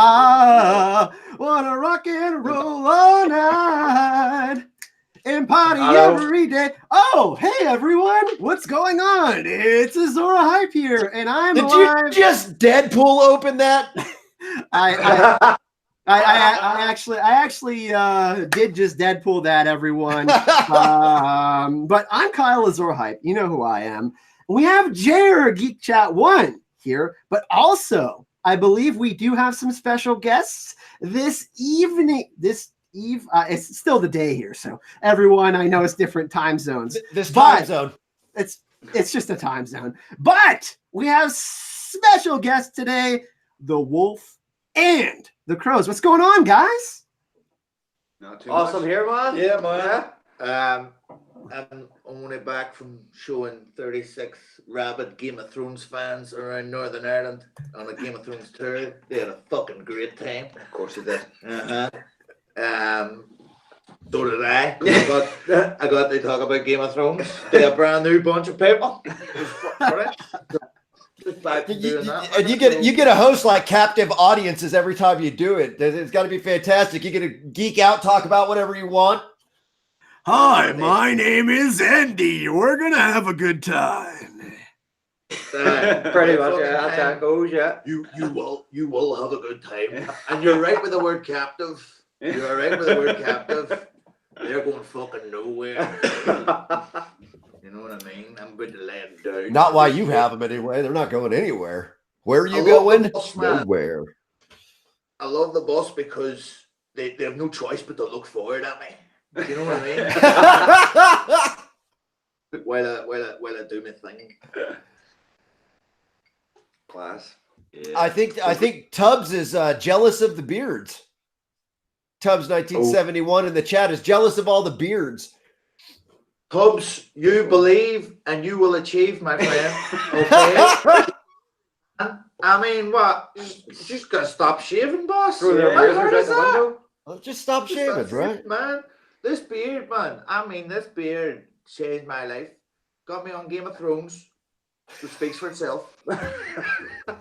I wanna rock and roll all night and party every day. Oh, hey everyone, what's going on? It's Azora Hype here, and I'm Did live. you just Deadpool open that? I actually did just Deadpool that, everyone. But I'm Kyle Azora Hype. You know who I am. We have JR Geek Chat 1 here, but also I believe we do have some special guests this evening. It's still the day here, so everyone, I know it's different time zones. This time zone. It's just a time zone. But we have special guests today, the Wolf and the Crows. What's going on, guys? Not too Awesome much. here, man. Yeah, man. Yeah. I'm only back from showing 36 rabid Game of Thrones fans around Northern Ireland on a Game of Thrones tour. They had a fucking great time. Of course you did. So did I. I got to talk about Game of Thrones to a brand new bunch of people. Just back to doing that. And you get a host like captive audiences every time you do it. It's got to be fantastic. You get to geek out, talk about whatever you want. Hi, my name is Andy. We're gonna have a good time. Pretty much, yeah. That's how it goes, yeah. You will have a good time. And you're right with the word captive. You're right with the word captive. They're going fucking nowhere. You know what I mean? I'm going to lay them down. Not why you have them anyway. They're not going anywhere. Where are you going? Nowhere. I love the bus because they have no choice but to look forward at me. You know what I mean? while I do my thing. Class. Yeah. I think Tubbs is jealous of the beards. Tubbs 1971 in the chat is jealous of all the beards. Tubbs, you believe and you will achieve, my friend. Okay. I mean, what? She's got to stop shaving, boss. Throw their How razors hard out is the that? window. Well, just stop shaving, right? Man, this beard, man. I mean, this beard changed my life. Got me on Game of Thrones, which speaks for itself.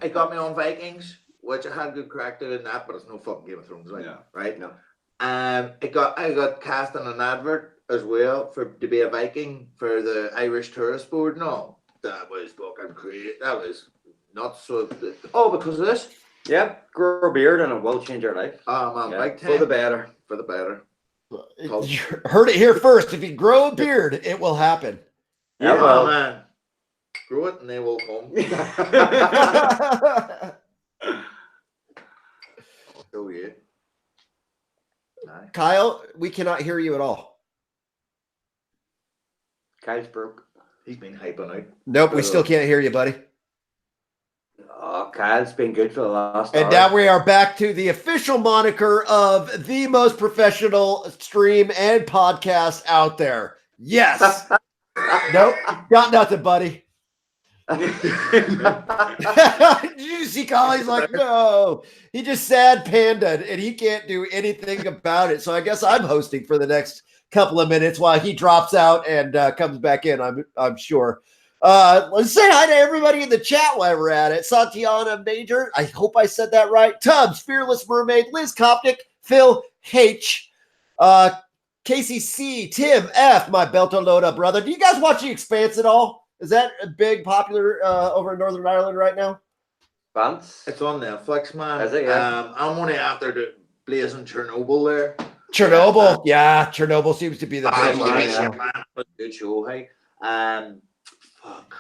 It got me on Vikings, which I had good crack doing that, but it's no fucking Game of Thrones, right? Yeah. Right? No. I got cast in an advert as well to be a Viking for the Irish Tourist Board. No, that was fucking crazy. That was nuts. So, because of this. Yeah, grow a beard and it will change your life. Man, Yeah, big time. for the better. For the better. You heard it here first. If you grow a beard, it will happen. Yeah, Yeah, well. man. Grow it and they will come. So yeah. Aye. Kyle, we cannot hear you at all. Kyle's broke. He's been hyping out. Nope, we still can't hear you, buddy. Oh, Kyle's been good for the last And hour. now we are back to the official moniker of the most professional stream and podcast out there. Yes. Nope, got nothing, buddy. Did you see Kyle? He's like, no. He just sad panda, and he can't do anything about it. So I guess I'm hosting for the next couple of minutes while he drops out and comes back in. I'm sure. Let's say hi to everybody in the chat while we're at it. Santiana Major, I hope I said that right. Tubbs, Fearless Mermaid, Liz Koptic, Phil H, Casey C, Tim F, my Beltoloda brother. Do you guys watch The Expanse at all? Is that a big popular over in Northern Ireland right now? Vance? It's on Netflix, man. Is it? Yeah. I'm only after the blazing Chernobyl there. Chernobyl, yeah, Chernobyl seems to be the big one right now. Man, good show, hey. Fuck.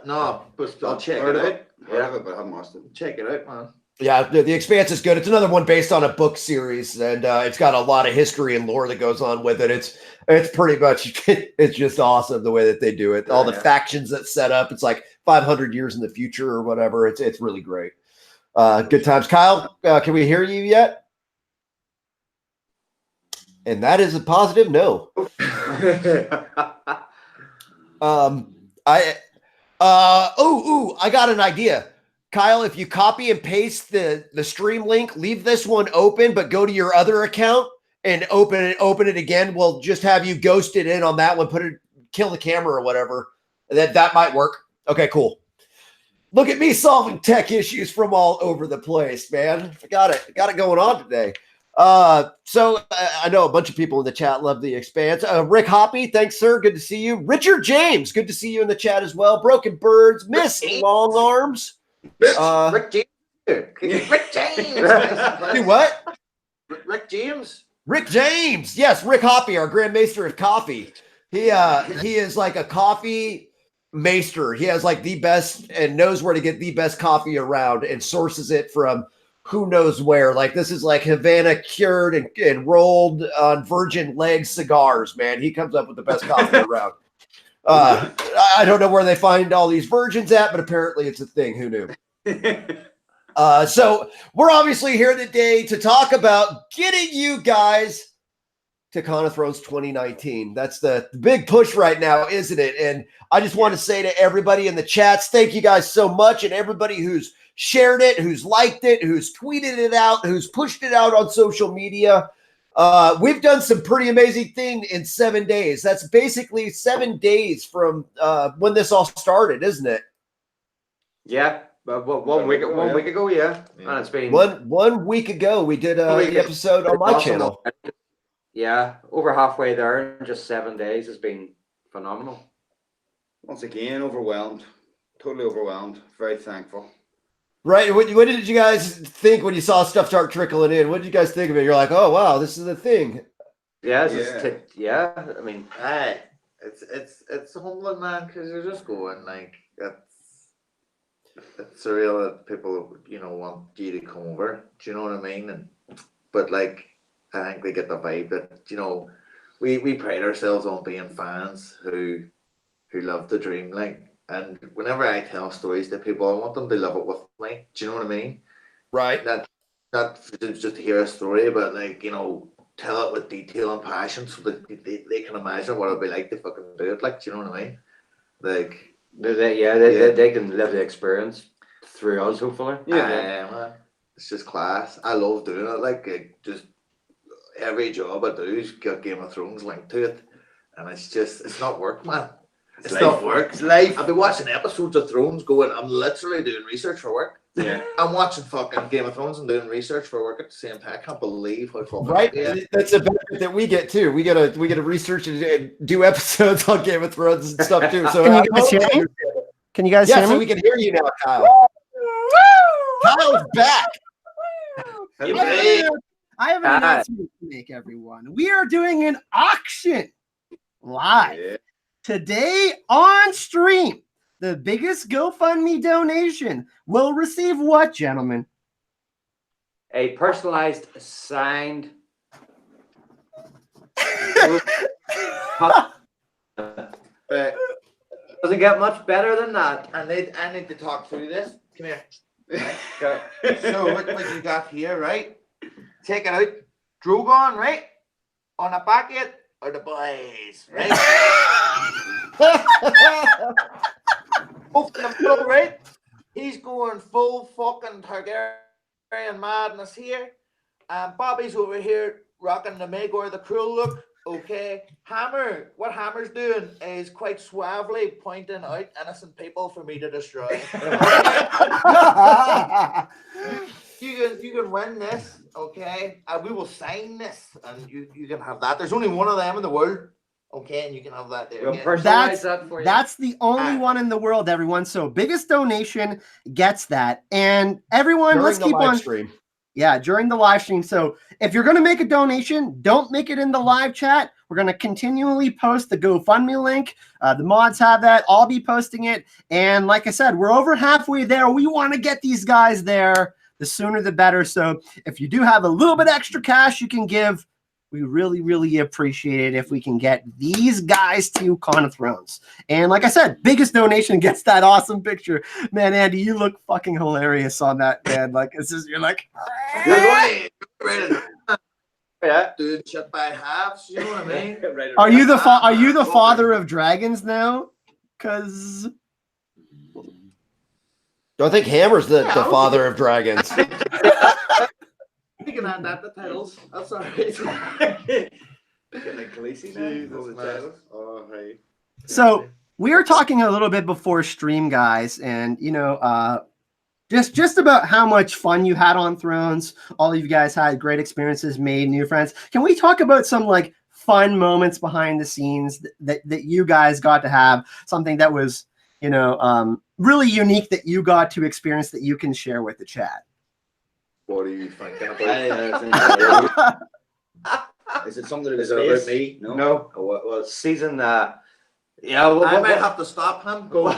No, but I'll check Heard it of out. it? Heard of it, but I haven't watched it. Check it out, man. Yeah, the Expanse is good. It's another one based on a book series, and it's got a lot of history and lore that goes on with it. It's pretty much, it's just awesome the way that they do it. All the factions that set up. It's like 500 years in the future or whatever. It's really great. Good times. Kyle, can we hear you yet? And that is a positive no. I got an idea. Kyle, if you copy and paste the stream link, leave this one open, but go to your other account and open it again. We'll just have you ghost it in on that one, kill the camera or whatever. That might work. Okay, cool. Look at me solving tech issues from all over the place, man. Got it going on today. So I know a bunch of people in the chat love The Expanse. Rick Hoppy, thanks, sir. Good to see you. Richard James, good to see you in the chat as well. Broken Birds, Miss Long Arms. Rick James. Rick James. Do what? Rick James. Rick James. Yes, Rick Hoppy, our Grand Maester of Coffee. He is like a coffee maester. He has like the best and knows where to get the best coffee around and sources it from who knows where. Like this is like Havana cured and rolled on virgin leg cigars, man. He comes up with the best coffee around. I don't know where they find all these virgins at, but apparently it's a thing. Who knew? So we're obviously here today to talk about getting you guys to Con of Thrones 2019. That's the big push right now, isn't it? And I just want to say to everybody in the chats, thank you guys so much. And everybody who's shared it, who's liked it, who's tweeted it out, who's pushed it out on social media. We've done some pretty amazing thing in 7 days. That's basically 7 days from when this all started, isn't it? Yeah. But one week ago, yeah. And it's been 1 week ago. We did the episode on my channel. Yeah, over halfway there in just 7 days has been phenomenal. Once again, overwhelmed. Totally overwhelmed. Very thankful. Right. What did you guys think when you saw stuff start trickling in? What did you guys think of it? You're like, oh wow, this is a thing. Yeah, I mean, Aye. It's humbling, man, because you're just going like it's surreal that people, want you to come over. Do you know what I mean? But like, I think they get the vibe that, we pride ourselves on being fans who love the dream, like. And whenever I tell stories to people, I want them to love it with me. Do you know what I mean? Right. Not just to hear a story, but like, tell it with detail and passion so that they can imagine what it'd be like to fucking do it. Like, do you know what I mean? Like, they can live the experience through us, hopefully. Yeah, man. It's just class. I love doing it. Like, just every job I do has got Game of Thrones linked to it, and it's not work, man. It's not work. It's life. I've been watching episodes of Thrones going, I'm literally doing research for work. Yeah. I'm watching fucking Game of Thrones and doing research for work at the same time. I can't believe how fucking right. That's a benefit that we get too. We gotta research and do episodes on Game of Thrones and stuff too. So Can you guys hear me? Can you guys hear me? So we can hear you now, Kyle. Kyle's back. I have an announcement to make, everyone. We are doing an auction live today on stream. The biggest GoFundMe donation will receive what, gentlemen? A personalized signed doesn't get much better than that. I need to talk through this. Come here. Okay. So what you got here, right? Take it out. Drogon, right? On a bucket or the boys, right? Both in the middle, right? He's going full fucking Targaryen madness here. And Bobby's over here rocking the Maegor the Cruel look. Okay. Hammer, what Hammer's doing is quite suavely pointing out innocent people for me to destroy. You can win this, okay? We will sign this, and you can have that. There's only one of them in the world, okay? And you can have that there. We'll again. personalize that for you. That's the only one in the world, everyone. So biggest donation gets that. And everyone, let's keep on stream. Yeah, during the live stream. So if you're going to make a donation, don't make it in the live chat. We're going to continually post the GoFundMe link. The mods have that. I'll be posting it. And like I said, we're over halfway there. We want to get these guys there. The sooner the better. So if you do have a little bit extra cash you can give, we really, really appreciate it if we can get these guys to Con of Thrones. And like I said, biggest donation gets that awesome picture. Man, Andy, you look fucking hilarious on that, man. Like, it's just, you're like... You're right. Yeah, dude, shut by halves. You know what I mean? Are you the father of dragons now? Because... I think Hammer's the father of dragons. We can add that to titles. That's all right. Getting like Khaleesi now. Oh, hey. So we were talking a little bit before stream, guys, and just about how much fun you had on Thrones. All of you guys had great experiences, made new friends. Can we talk about some like fun moments behind the scenes that you guys got to have? Something that was really unique that you got to experience that you can share with the chat. What are you thinking I, is it something to do with Is it about space? me? No. Oh, what season? I might have to stop him. Go.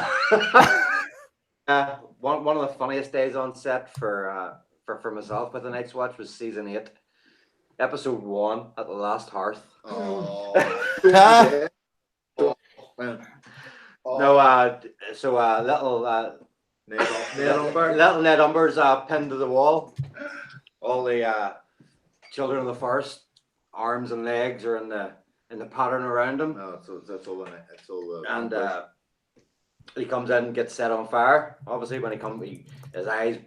One of the funniest days on set for myself with the Night's Watch was season 8, episode 1 at the last hearth. Oh. No, so little Ned Umber's pinned to the wall. All the children of the forest, arms and legs are in the pattern around him. No, that's all. That's all. And he comes in and gets set on fire. Obviously, when his eyes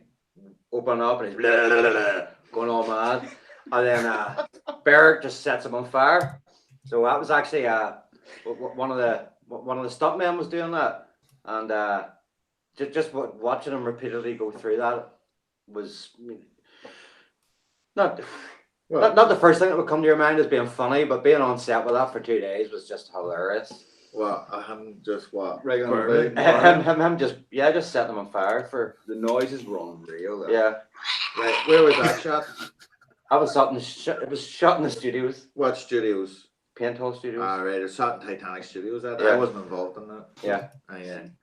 open up and he's blah, blah, blah, blah, going all mad. And then Beric just sets him on fire. So that was actually one of the stuntmen was doing that, and just watching him repeatedly go through that was not the first thing that would come to your mind as being funny, but being on set with that for 2 days was just hilarious. Well, I'm just what Regular. Him just setting him on fire for The noises were unreal. Though. yeah. Right, where was that shot? I was it was shot in the studios, What studios? Paint Hall Studios. Right, it's shot in Titanic Studios. I Yeah. wasn't involved in that. Yeah.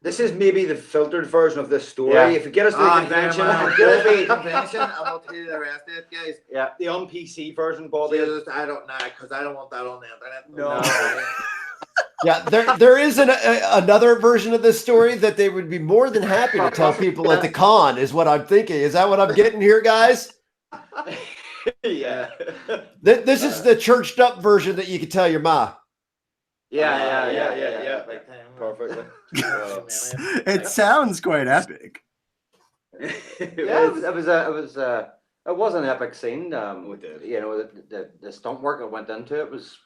This is maybe the filtered version of this story. Yeah. If you get us to the convention, Get us to the convention, and I'll tell you the rest of it, guys. Yeah. the on-PC version, Bobby. Jesus, I don't know, because I don't want that on the internet. No. Yeah, there is another version of this story that they would be more than happy to tell people at the con, is what I'm thinking. Is that what I'm getting here, guys? Yeah. This is the churched up version that you can tell your ma. Yeah. Perfectly. It sounds quite epic. It was an epic scene. We did. The stunt work that went into it was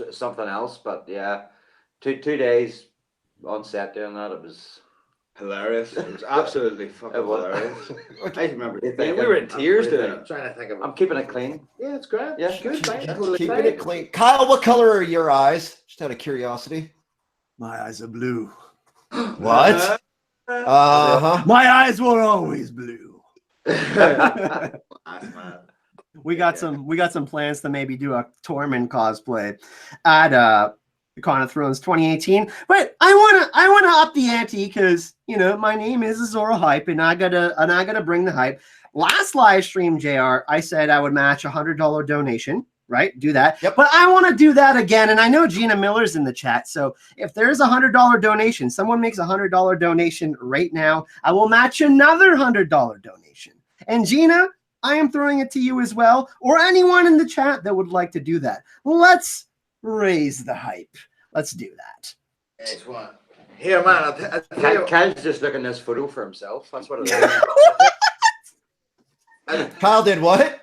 something else. But yeah, two days on set doing that, it was Hilarious. It was absolutely fucking It was. hilarious. I remember You we think were in tears doing I'm it. trying to think of I'm keeping it clean. Yeah, it's great. Yeah. Good, fine. Keeping it clean. Kyle, what color are your eyes? Just out of curiosity. My eyes are blue. What? Uh-huh. My eyes were always blue. We got some plans to maybe do a Tormund cosplay at the Con of Thrones 2018. But I wanna up the ante because my name is Azora Hype and I gotta bring the hype. Last live stream, JR, I said I would match $100 donation. Right? Do that. Yep. But I want to do that again. And I know Gina Miller's in the chat. So if there's $100 donation, someone makes $100 donation right now, I will match another $100 donation. And Gina, I am throwing it to you as well, or anyone in the chat that would like to do that. Let's raise the hype. Let's do that. Nice one. Here, man. I'll tell you. Kyle's just looking at this photo for himself. That's what it is. Kyle did what?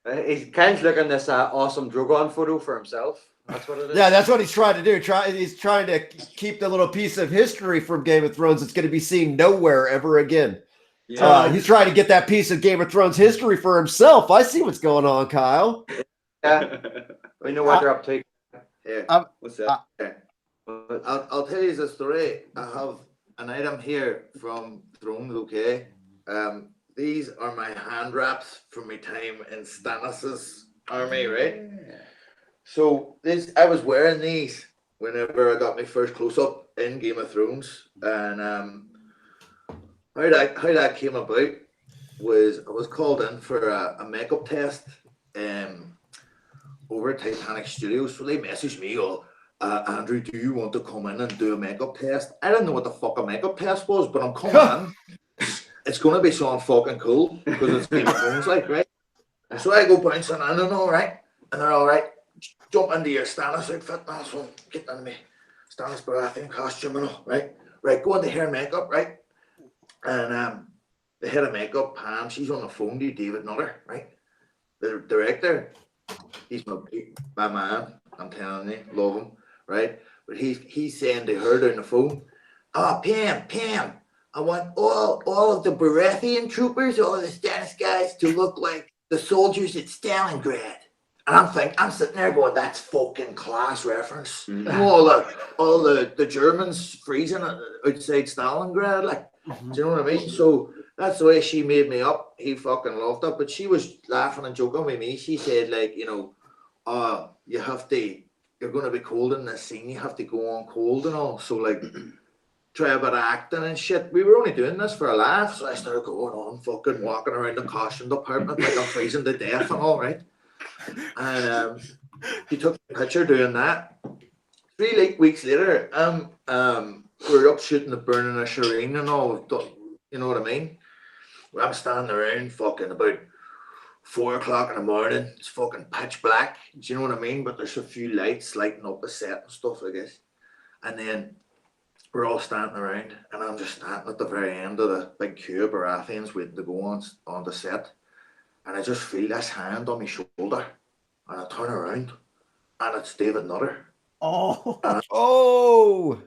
Kyle's looking at this awesome Drogon photo for himself. That's what it is. Yeah, that's what he's trying to do. He's trying to keep the little piece of history from Game of Thrones that's going to be seen nowhere ever again. Yeah. He's trying to get that piece of Game of Thrones history for himself. I see what's going on, Kyle. Yeah. We know what they're up to. Here. What's that? I'll tell you the story. I have an item here from Thrones, okay? These are my hand wraps from my time in Stannis's army, right? So I was wearing these whenever I got my first close up in Game of Thrones, and how that came about was I was called in for a makeup test over at Titanic Studios. So they messaged me, Andrew, do you want to come in and do a makeup test? I didn't know what the fuck a makeup test was, but I'm coming in. It's going to be something fucking cool because it's Game of Thrones, like, right? So I go bouncing in and all right, and they're all right. Jump into your Stannis outfit, that's one. Get into me Stannis Baratheon costume and all, right? Right, go into hair and makeup, right? And the head of makeup, Pam, she's on the phone to David Nutter, right? The director, he's my man. I'm telling you, love him, right? But he's saying to her down the phone, "Oh, Pam, I want all of the Baratheon troopers, all of the Stannis guys to look like the soldiers at Stalingrad." And I'm sitting there going, "That's fucking class reference." Mm. All the Germans freezing outside Stalingrad, like, do you know what I mean? So that's the way she made me up. He fucking loved it, but she was laughing and joking with me. She said, like, you know, you're going to be cold in this scene. You have to go on cold and all. So, like, try a bit of acting and shit. We were only doing this for a laugh. So I started going on, fucking walking around the costume department like I'm freezing to death and all, right? And he took a picture doing that. 3 weeks later, we're up shooting the Burning of Shireen and all. You know what I mean? I'm standing around fucking about 4 o'clock in the morning. It's fucking pitch black. Do you know what I mean? But there's a few lights lighting up the set and stuff like this. And then we're all standing around, and I'm just standing at the very end of the big queue of Baratheons waiting to go on the set. And I just feel this hand on my shoulder, and I turn around, and it's David Nutter. Oh.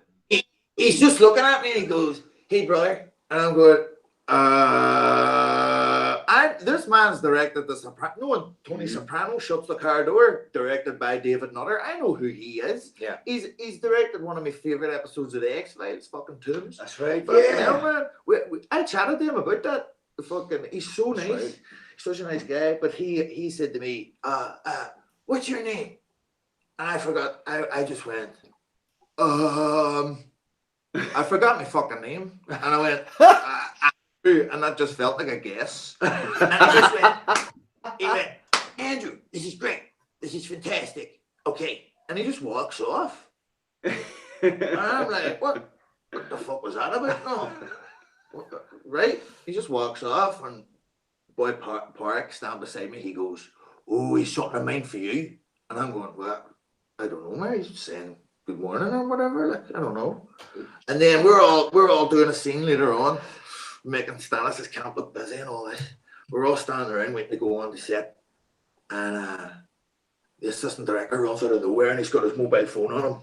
He's just looking at me, and he goes, "Hey, brother," and I'm going, this man's directed the Soprano. No one, Tony Soprano Shuts the Car Door, directed by David Nutter. I know who he is. Yeah. He's directed one of my favorite episodes of the X-Files, fucking Tombs. That's right. But hell, man, I chatted to him about that. He's so nice. Right. He's such a nice guy. But he said to me, "What's your name?" And I forgot. I just went, I forgot my fucking name, and I went, and that just felt like a guess. And he went, "Andrew, this is great. This is fantastic. Okay." And he just walks off. And I'm like, what the fuck was that about? No. Right? He just walks off, and boy Park standing beside me, he goes, "Oh, he's something in mind for you." And I'm going, "What? I don't know, man. He's saying good morning or whatever. Like, I don't know." And then we're all doing a scene later on, making Stannis' camp look busy and all this. We're all standing around waiting to go on the set. And the assistant director runs out of nowhere, and he's got his mobile phone on him.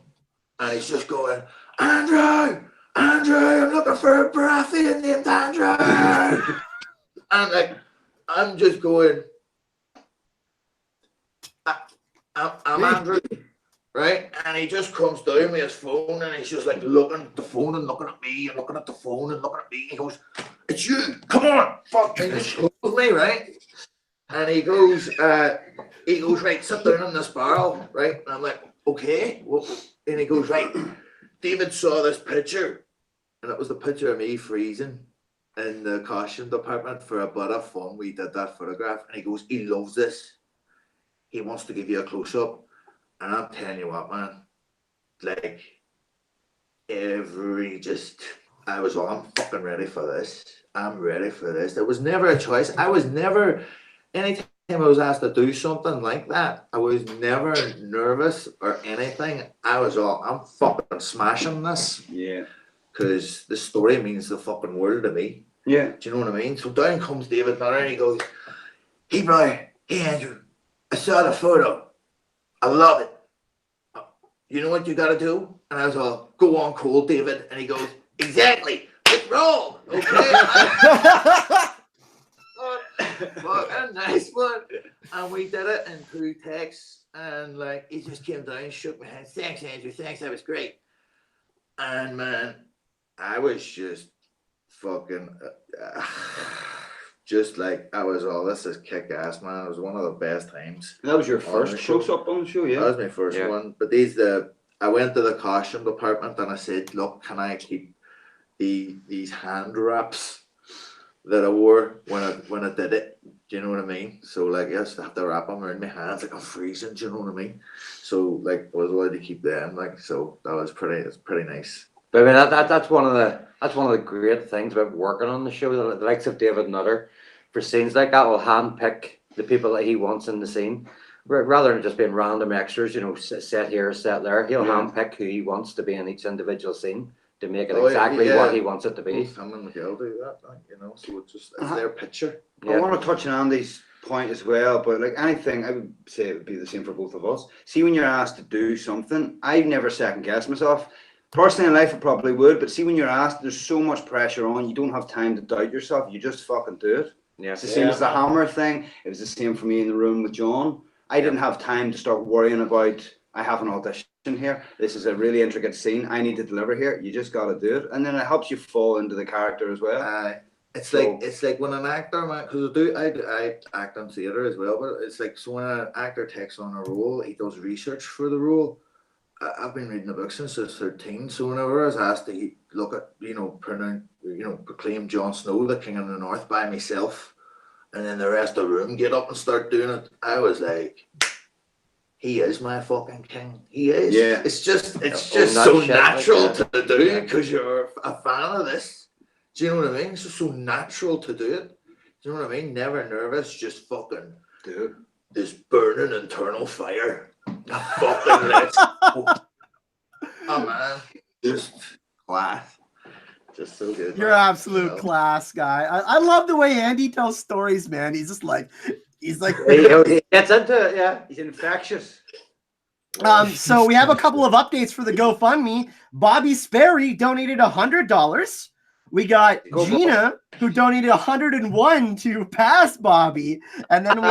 And he's just going, Andrew, I'm looking for a Baratheon named Andrew." And like, I'm just going, I'm Andrew, right? And he just comes down with his phone, and he's just like looking at the phone and looking at me and looking at the phone and looking at me. He goes, "It's you, come on." Fuck, and he just shows me, right? And he goes, "Right, sit down in this barrel," right? And I'm like, "Okay." And he goes, "Right, David saw this picture," and it was the picture of me freezing in the costume department for a bit of fun. We did that photograph, and he goes, "He loves this. He wants to give you a close-up." And I'm telling you what, man, like, I was all, I'm fucking ready for this. I'm ready for this. There was never a choice. I was never, anytime I was asked to do something like that, I was never nervous or anything. I was all, I'm fucking smashing this. Yeah. Because the story means the fucking world to me. Yeah. Do you know what I mean? So down comes David Nutter, and he goes, "Hey, brother, hey, Andrew, I saw the photo. I love it. You know what you gotta do?" And I was all, "Go on cold, David." And he goes, "Exactly. Let's roll." Okay. Fucking nice one. And we did it in through text, and like, he just came down, shook my hand. "Thanks, Andrew. Thanks. That was great." And man, I was just fucking just like, I was all, this is kick ass, man. It was one of the best times. That was your on the first show. close up on the show, yeah. That was my first one. But I went to the costume department, and I said, "Look, can I keep these hand wraps that I wore when I did it?" Do you know what I mean? So like, yes, I have to wrap them around my hands, like I'm freezing. Do you know what I mean? So like, I was allowed to keep them. Like, so it's pretty nice. But I mean, that's one of the great things about working on the show. The likes of David Nutter, for scenes like that, will handpick the people that he wants in the scene, rather than just being random extras. You know, set here, set there. He'll handpick who he wants to be in each individual scene to make it exactly what he wants it to be. Both him and Miguel do that, like, you know. So it's their picture. I want to touch on Andy's point as well, but like anything, I would say it would be the same for both of us. See, when you're asked to do something, I've never second guessed myself. Personally in life, I probably would, but see, when you're asked, there's so much pressure on, you don't have time to doubt yourself. You just fucking do it. Yeah. It's the same as the hammer thing. It was the same for me in the room with John. I didn't have time to start worrying about, I have an audition here. This is a really intricate scene. I need to deliver here. You just got to do it. And then it helps you fall into the character as well. It's like when an actor, man, because I act on theatre as well, but it's like, so when an actor takes on a role, he does research for the role. I've been reading the book since I was 13, so whenever I was asked to look at, proclaim Jon Snow the King of the North by myself, and then the rest of the room get up and start doing it, I was like, he is my fucking king. He is. Yeah. It's just so natural to do because you're a fan of this. Do you know what I mean? It's just so natural to do it. Do you know what I mean? Never nervous, just fucking do it. This burning internal fire. Fucking let's go. Oh man, just class. Just so good. You're absolute class guy. I love the way Andy tells stories, man. He's like he gets into it, yeah. He's infectious. So we have a couple of updates for the GoFundMe. Bobby Sperry donated $100. We got Gina, who donated 101 to pass Bobby, and then we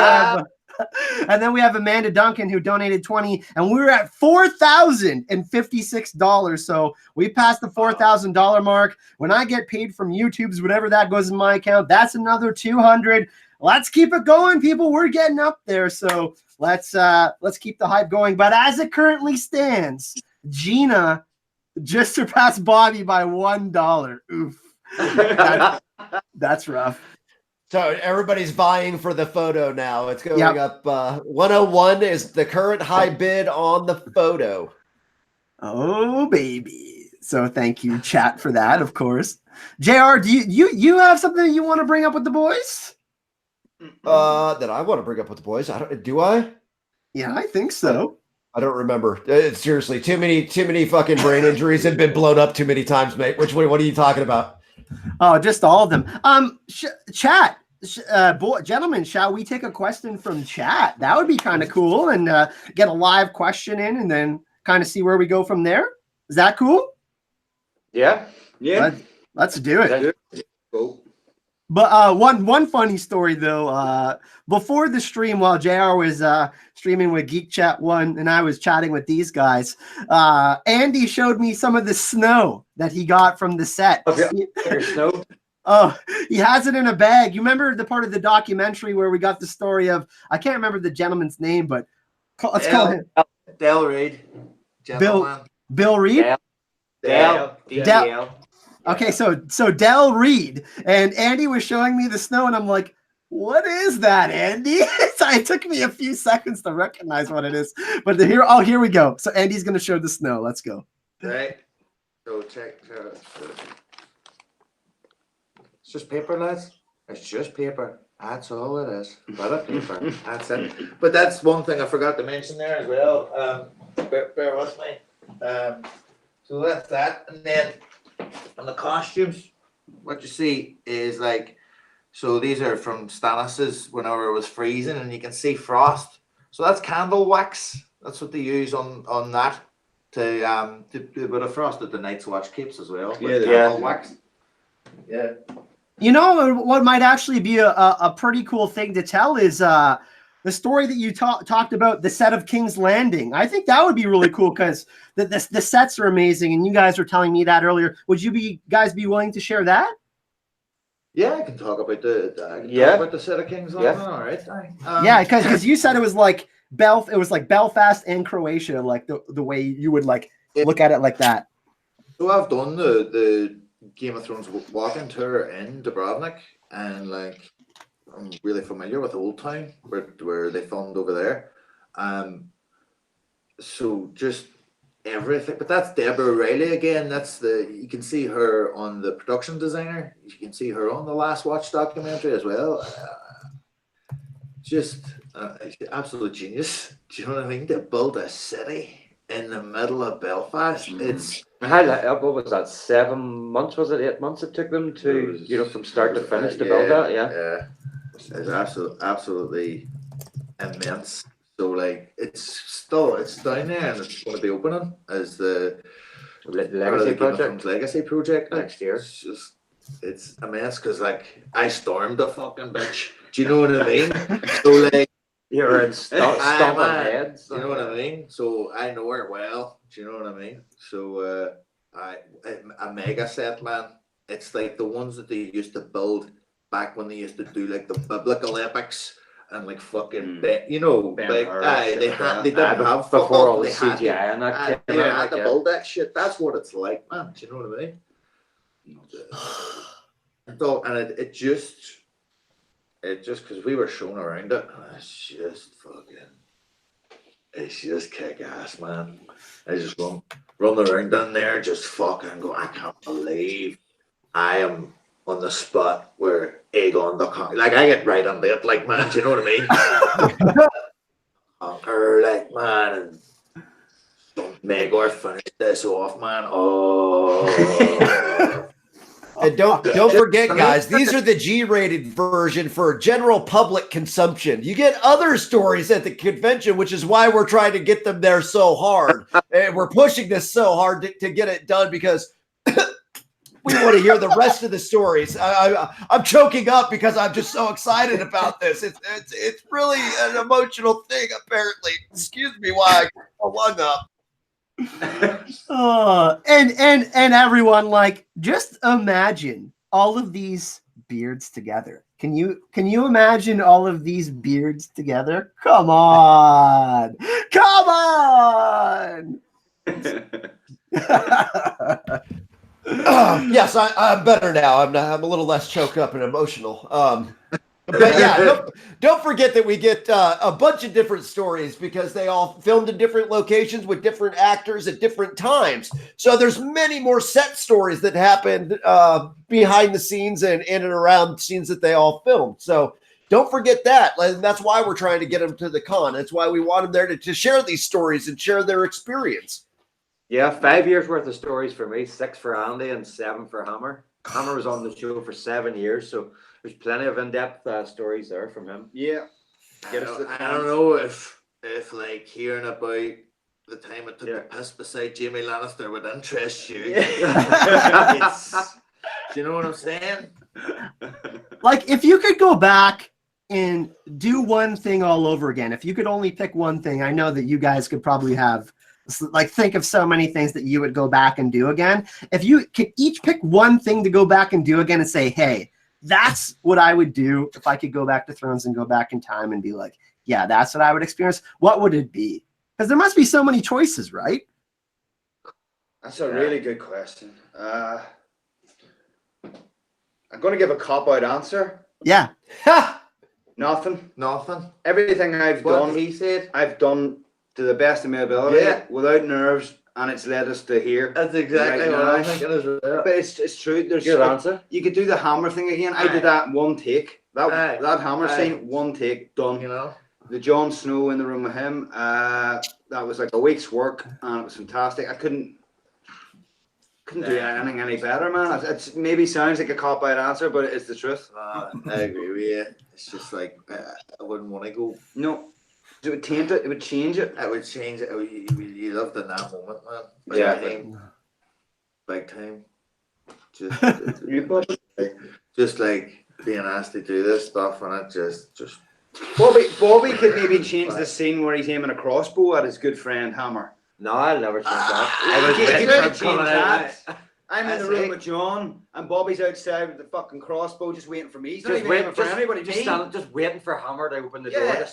have Amanda Duncan, who donated 20, and we were at $4,056. So we passed the $4,000 mark. When I get paid from YouTube's, whatever that goes in my account, that's another 200. Let's keep it going, people. We're getting up there. So let's keep the hype going. But as it currently stands, Gina just surpassed Bobby by $1. Oof. That's rough. So everybody's vying for the photo now. It's going up. 101 is the current high bid on the photo. Oh, baby. So thank you, chat, for that, of course. JR, do you have something you want to bring up with the boys? That I want to bring up with the boys. Do I? Yeah, I think so. I don't remember. Seriously, too many fucking brain injuries have been blown up too many times, mate. What are you talking about? Oh, just all of them. Chat, gentlemen, shall we take a question from chat? That would be kind of cool, and get a live question in, and then kind of see where we go from there. Is that cool? Yeah. Let's do it. Cool. But one funny story though, before the stream, while JR was streaming with Geek Chat 1 and I was chatting with these guys, Andy showed me some of the snow that he got from the set. Snow? Oh, he has it in a bag. You remember the part of the documentary where we got the story of, I can't remember the gentleman's name, but let's call him Del Reed. Bill Reed? Del. Okay, so Del Reed, and Andy was showing me the snow, and I'm like, what is that, Andy? It took me a few seconds to recognize what it is. But here we go. So Andy's going to show the snow. Let's go. Right. So check. It's just paper, lads. It's just paper. That's all it is. But a paper. That's it. But that's one thing I forgot to mention there as well. Bear with me. So that's that. And then on the costumes, what you see is like, so these are from Stannis's whenever it was freezing, and you can see frost. So that's candle wax. That's what they use on that to do a bit of frost that the Night's Watch keeps as well. Candle wax. Yeah. You know what might actually be a pretty cool thing to tell is the story that you talked about, the set of King's Landing. I think that would be really cool because the sets are amazing, and you guys were telling me that earlier. Would you guys be willing to share that? Yeah, I can talk about the set of King's Landing. All right. Yeah, because you said it was like Belfast and Croatia, like the way you would like look at it like that. So I've done the Game of Thrones walking tour in Dubrovnik, and like I'm really familiar with Old Town where they filmed over there. So just everything, but that's Deborah Riley again. You can see her on the production designer. You can see her on the Last Watch documentary as well. Just absolute genius. Do you know what I mean? To build a city in the middle of Belfast. It's what was that? 7 months? Was it 8 months? It took them to from start to finish to build that. Yeah. is absolutely immense. So like it's down there and it's going to be opening as the Legacy Game of project Thrones Legacy project next year. It's immense because like I stormed the fucking bitch. Do you know what I mean? So like You're in stomping man, heads. do you know what I mean? So I know her well. Do you know what I mean? So a mega set, man. It's like the ones that they used to build back when they used to do like the biblical epics and like fucking you know Ben like Hur, they didn't have before all the they had CGI and that they came had out. to build that shit. That's what it's like, man. Do you know what I mean? So and it just because we were shown around it, and it's just kick ass, man. I just run around down there, just fucking go. I can't believe I am on the spot where Aegon the Conqueror. Like I get right on it, like man. Do you know what I mean? Conqueror, like man, and don't Maegor finish this off, man. Oh. And don't forget, guys, these are the G-rated version for general public consumption. You get other stories at the convention, which is why we're trying to get them there so hard. And we're pushing this so hard to get it done because we want to hear the rest of the stories. I'm choking up because I'm just so excited about this. It's really an emotional thing, apparently. Excuse me why I got my lung up. And everyone, like, just imagine all of these beards together. Can you imagine all of these beards together? Come on. Yes, I'm better now. I'm a little less choked up and emotional. But yeah, don't forget that we get a bunch of different stories because they all filmed in different locations with different actors at different times. So there's many more set stories that happened behind the scenes and in and around scenes that they all filmed. So don't forget that. And that's why we're trying to get them to the con. That's why we want them there to share these stories and share their experience. Yeah, 5 years worth of stories for me, 6 for Andy and 7 for Hammer. Hammer was on the show for 7 years, so there's plenty of in-depth stories there from him. Yeah. I don't know if like hearing about the time it took the piss beside Jamie Lannister would interest you. Do you know what I'm saying? Like, if you could go back and do one thing all over again, if you could only pick one thing, I know that you guys could probably have, like, think of so many things that you would go back and do again. If you could each pick one thing to go back and do again and say, hey, that's what I would do if I could go back to Thrones and go back in time and be like, yeah, that's what I would experience, what would it be? Because there must be so many choices, right? That's a really good question. I'm going to give a cop-out answer. Yeah. Nothing. Everything I've what done, he said. I've done to the best of my ability, without nerves, and it's led us to here. That's exactly right what now. I'm thinking as well. But it's true. There's Good answer. You could do the hammer thing again. I did that one take. That hammer scene, one take, done. You know, the Jon Snow in the room with him. That was like a week's work, and it was fantastic. I couldn't do anything any better, man. It maybe sounds like a cop-out answer, but it's the truth. I agree with you. It's just like I wouldn't want to go. No. It would taint it. It would change it. I would change it. You loved in that moment, man. Big time. Just like being asked to do this stuff, and it just. Bobby could maybe change the scene where he's aiming a crossbow at his good friend Hammer. No, I'll never change that. I'm in the room with John, and Bobby's outside with the fucking crossbow, just waiting for me. He's not even aiming for anybody. Just waiting for Hammer to open the door.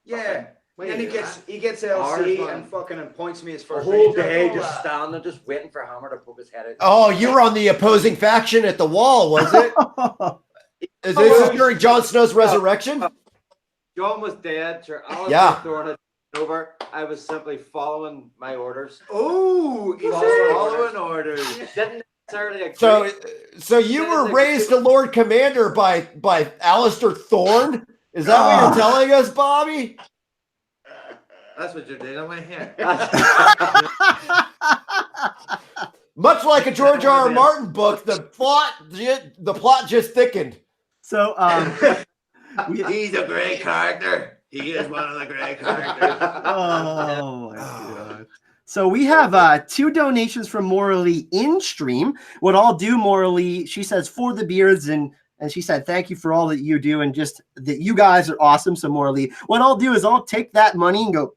Yeah. Then he gets LC and fucking points me his first. The whole day just standing, just waiting for Hammer to poke his head out. Oh, you were on the opposing faction at the wall, was it? Is this during Jon Snow's resurrection? John was dead. Sure, Alistair throwing it over. I was simply following my orders. Oh, following orders. Didn't necessarily agree. So you were raised to Lord Commander by Alistair Thorne? Is that what you're telling us, Bobby? That's what you're doing on my hair. Much like a George R. R. Martin book, the plot just thickened. So He's a great character. He is one of the great characters. Oh my god. So we have 2 donations from Morally in stream. What I'll do, Morally, she says for the beards and she said thank you for all that you do and just that you guys are awesome. So Morally, what I'll do is I'll take that money and go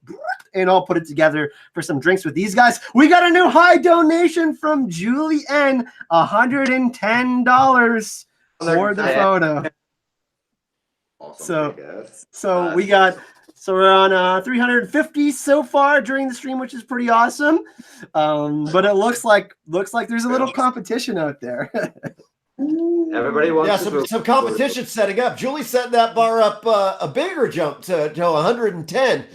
and I'll put it together for some drinks with these guys. We got a new high donation from Julie N, $110 for the photo. Awesome. So we got. So we're on 350 so far during the stream, which is pretty awesome. But it looks like there's a little competition out there. Everybody wants some competition setting up. Julie set that bar up a bigger jump to 110.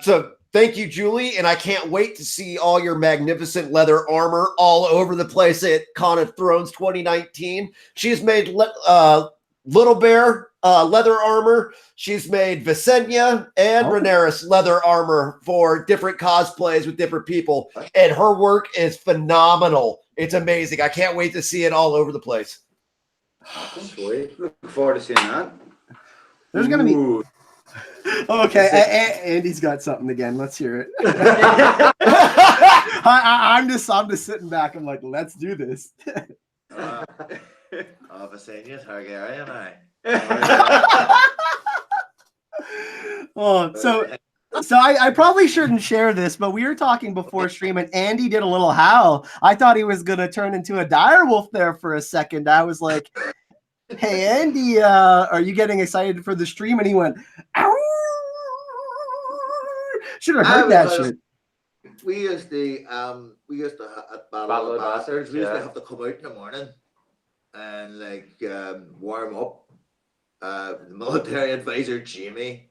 So thank you, Julie, and I can't wait to see all your magnificent leather armor all over the place at Con of Thrones 2019. She's made Little Bear leather armor. She's made Visenya and Rhaenyra's leather armor for different cosplays with different people, and her work is phenomenal. It's amazing. I can't wait to see it all over the place. Sweet. Look forward to seeing that. There's gonna be. Okay, Andy's got something again. Let's hear it. I'm just sitting back. I'm like, let's do this. Visenya's Targaryen, So I probably shouldn't share this, but we were talking before stream and Andy did a little howl. I thought he was going to turn into a direwolf there for a second. I was like, hey, Andy, are you getting excited for the stream? And he went, ow! Should have heard that shit. We used to at Battle of the Bastards, we used to have to come out in the morning and warm up. The military advisor Jamie,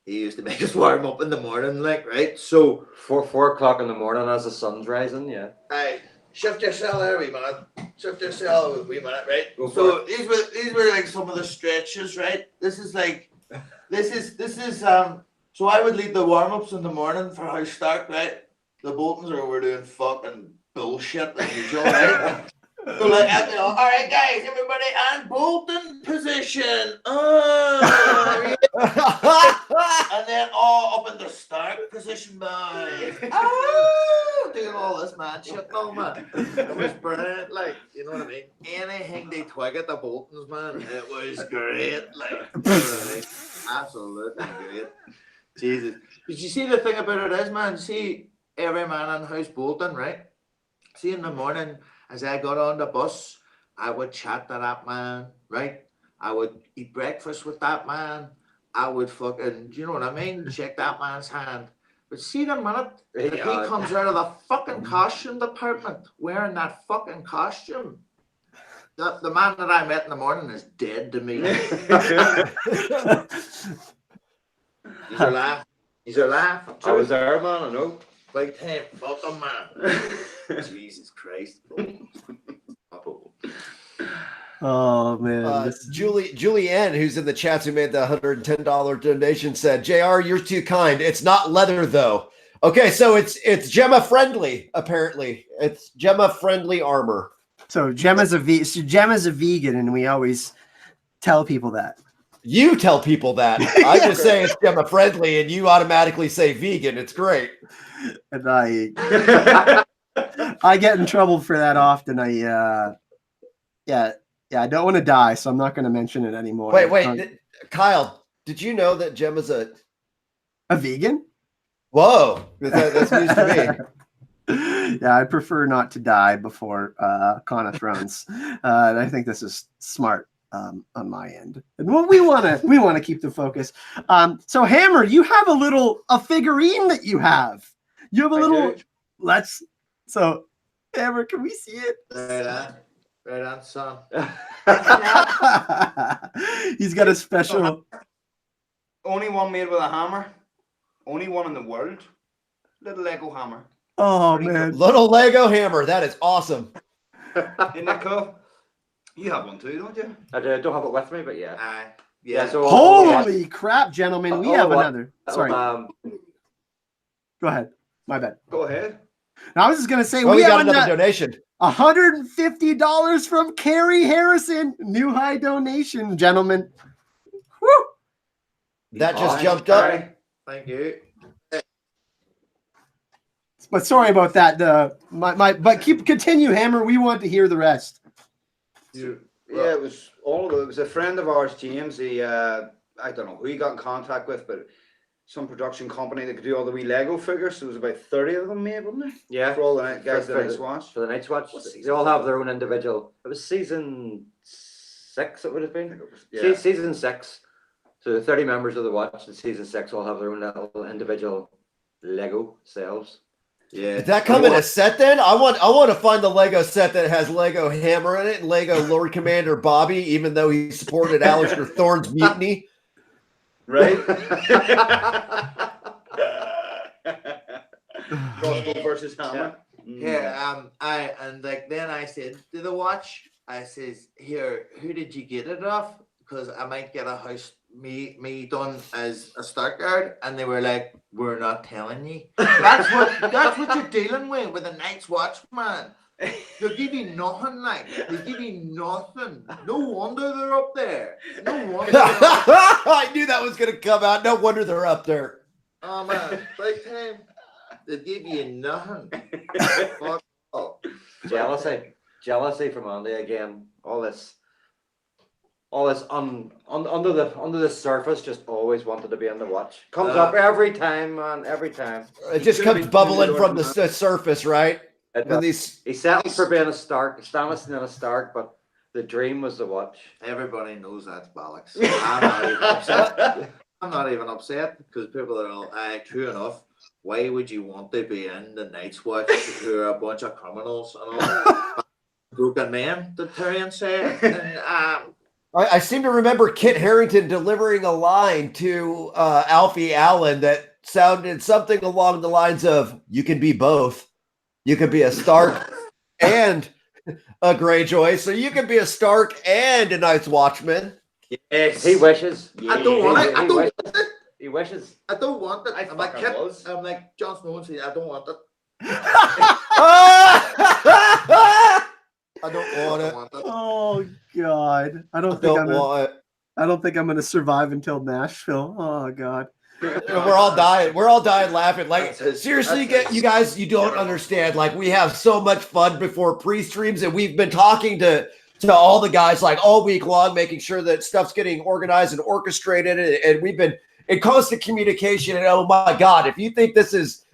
he used to make us warm up in the morning, right? So 4 o'clock in the morning as the sun's rising, yeah. Aye, shift your cell there, wee minute. Shift your cell a wee minute, right? So these were like some of the stretches, right? This is so I would lead the warm ups in the morning for House Stark, right? The Boltons were doing fucking bullshit as usual, right? So all right, guys, everybody on Bolton position. And then all up in the Stark position, boys. Doing all this man shit, though, man. It was brilliant, you know what I mean? Anything they twig at the Boltons, man, it was great, absolutely great. Jesus. But you see, the thing about it is, man, see every man in House Bolton, right? See in the morning, as I got on the bus, I would chat to that man, right? I would eat breakfast with that man. I would fucking, do you know what I mean? Shake that man's hand. But see the minute that he comes out of the fucking costume department wearing that fucking costume, the man that I met in the morning is dead to me. He's a laugh. I was there, man, I know. Big time fucking man. Jesus Christ. Oh man. Julie N, who's in the chat, who made the $110 donation, said, JR, you're too kind. It's not leather though. Okay, so it's Gemma friendly, apparently. It's Gemma friendly armor. So Gemma's a vegan, and we always tell people that. You tell people that. I just say it's Gemma friendly, and you automatically say vegan. It's great. And I get in trouble for that often. I don't want to die, so I'm not going to mention it anymore. Wait, Kyle, did you know that Gemma's a vegan? Whoa, that's news to me. Yeah, I prefer not to die before Con of Thrones. I think this is smart. On my end, and we want to keep the focus. So Hammer, you have a figurine that you have. You have a little. So Hammer, can we see it? Right on, son. He's got a special. Only one made with a hammer. Only one in the world. Little Lego hammer. Oh man, little Lego hammer. That is awesome. Isn't that cool? You have one too, don't you? I don't have it with me, but yeah. Yeah. So holy crap, gentlemen, we have another. Sorry. Go ahead. My bad. Go ahead. Now, I was just gonna say we got another donation. $150 from Carrie Harrison. New high donation, gentlemen. That just Aye, jumped up. aye. Thank you. But sorry about that. But continue, Hammer. We want to hear the rest. Yeah, it was all of it. It was a friend of ours, James. He, I don't know who he got in contact with, but some production company that could do all the wee Lego figures. There was about 30 of them made, wasn't there? Yeah. For all the guys For that I the- watched. For the Night's Watch. What They season all was have it? their own individual. It was season 6, it would have I been. think it was, yeah. Season 6. So the 30 members of the Watch in season 6 all have their own little individual Lego selves. Yeah. Did that come in a set then? I want to find the Lego set that has Lego Hammer in it and Lego Lord Commander Bobby, even though he supported Alistair Thorne's mutiny. Right? Crossbow versus hammer. Yeah, then I said to the watch, I says, here, who did you get it off? Because I might get a house me done as a start guard, and they were like, we're not telling you. That's what you're dealing with a Night's Watch, man. They'll give you nothing, like they give you nothing. No wonder they're up there. No wonder. I knew that was going to come out. No wonder they're up there. Oh man, big time. They give you nothing. Fuck off. Jealousy from Andy again. All this under the surface, just always wanted to be on the Watch. Comes up every time, man, every time. It just comes bubbling from the surface, right? And these He settled for being a Stark, Stannis and a Stark, but the dream was the Watch. Everybody knows that's bollocks. I'm not even upset. I'm not even upset because people are all, true enough. Why would you want to be in the Night's Watch who are a bunch of criminals and all broken men, the Tyrion said? And, I seem to remember Kit Harington delivering a line to Alfie Allen that sounded something along the lines of, you can be both. You can be a Stark and a Greyjoy, so you can be a Stark and a Night's Watchman. Yes. He wishes. I don't want it. I don't want it. He wishes. I don't want it. I I'm like fucking Kit. was. I'm like Jon Snow and say, I don't want it. I don't want it. Oh God, I I don't think don't want it. I don't think I'm gonna survive until Nashville. Oh God. We're all dying. We're all dying laughing. Like, That's his- seriously, that's his- you guys, you don't understand. Like, we have so much fun before pre-streams, and we've been talking to all the guys like all week long, making sure that stuff's getting organized and orchestrated, and we've been in constant communication. And oh my God, if you think this is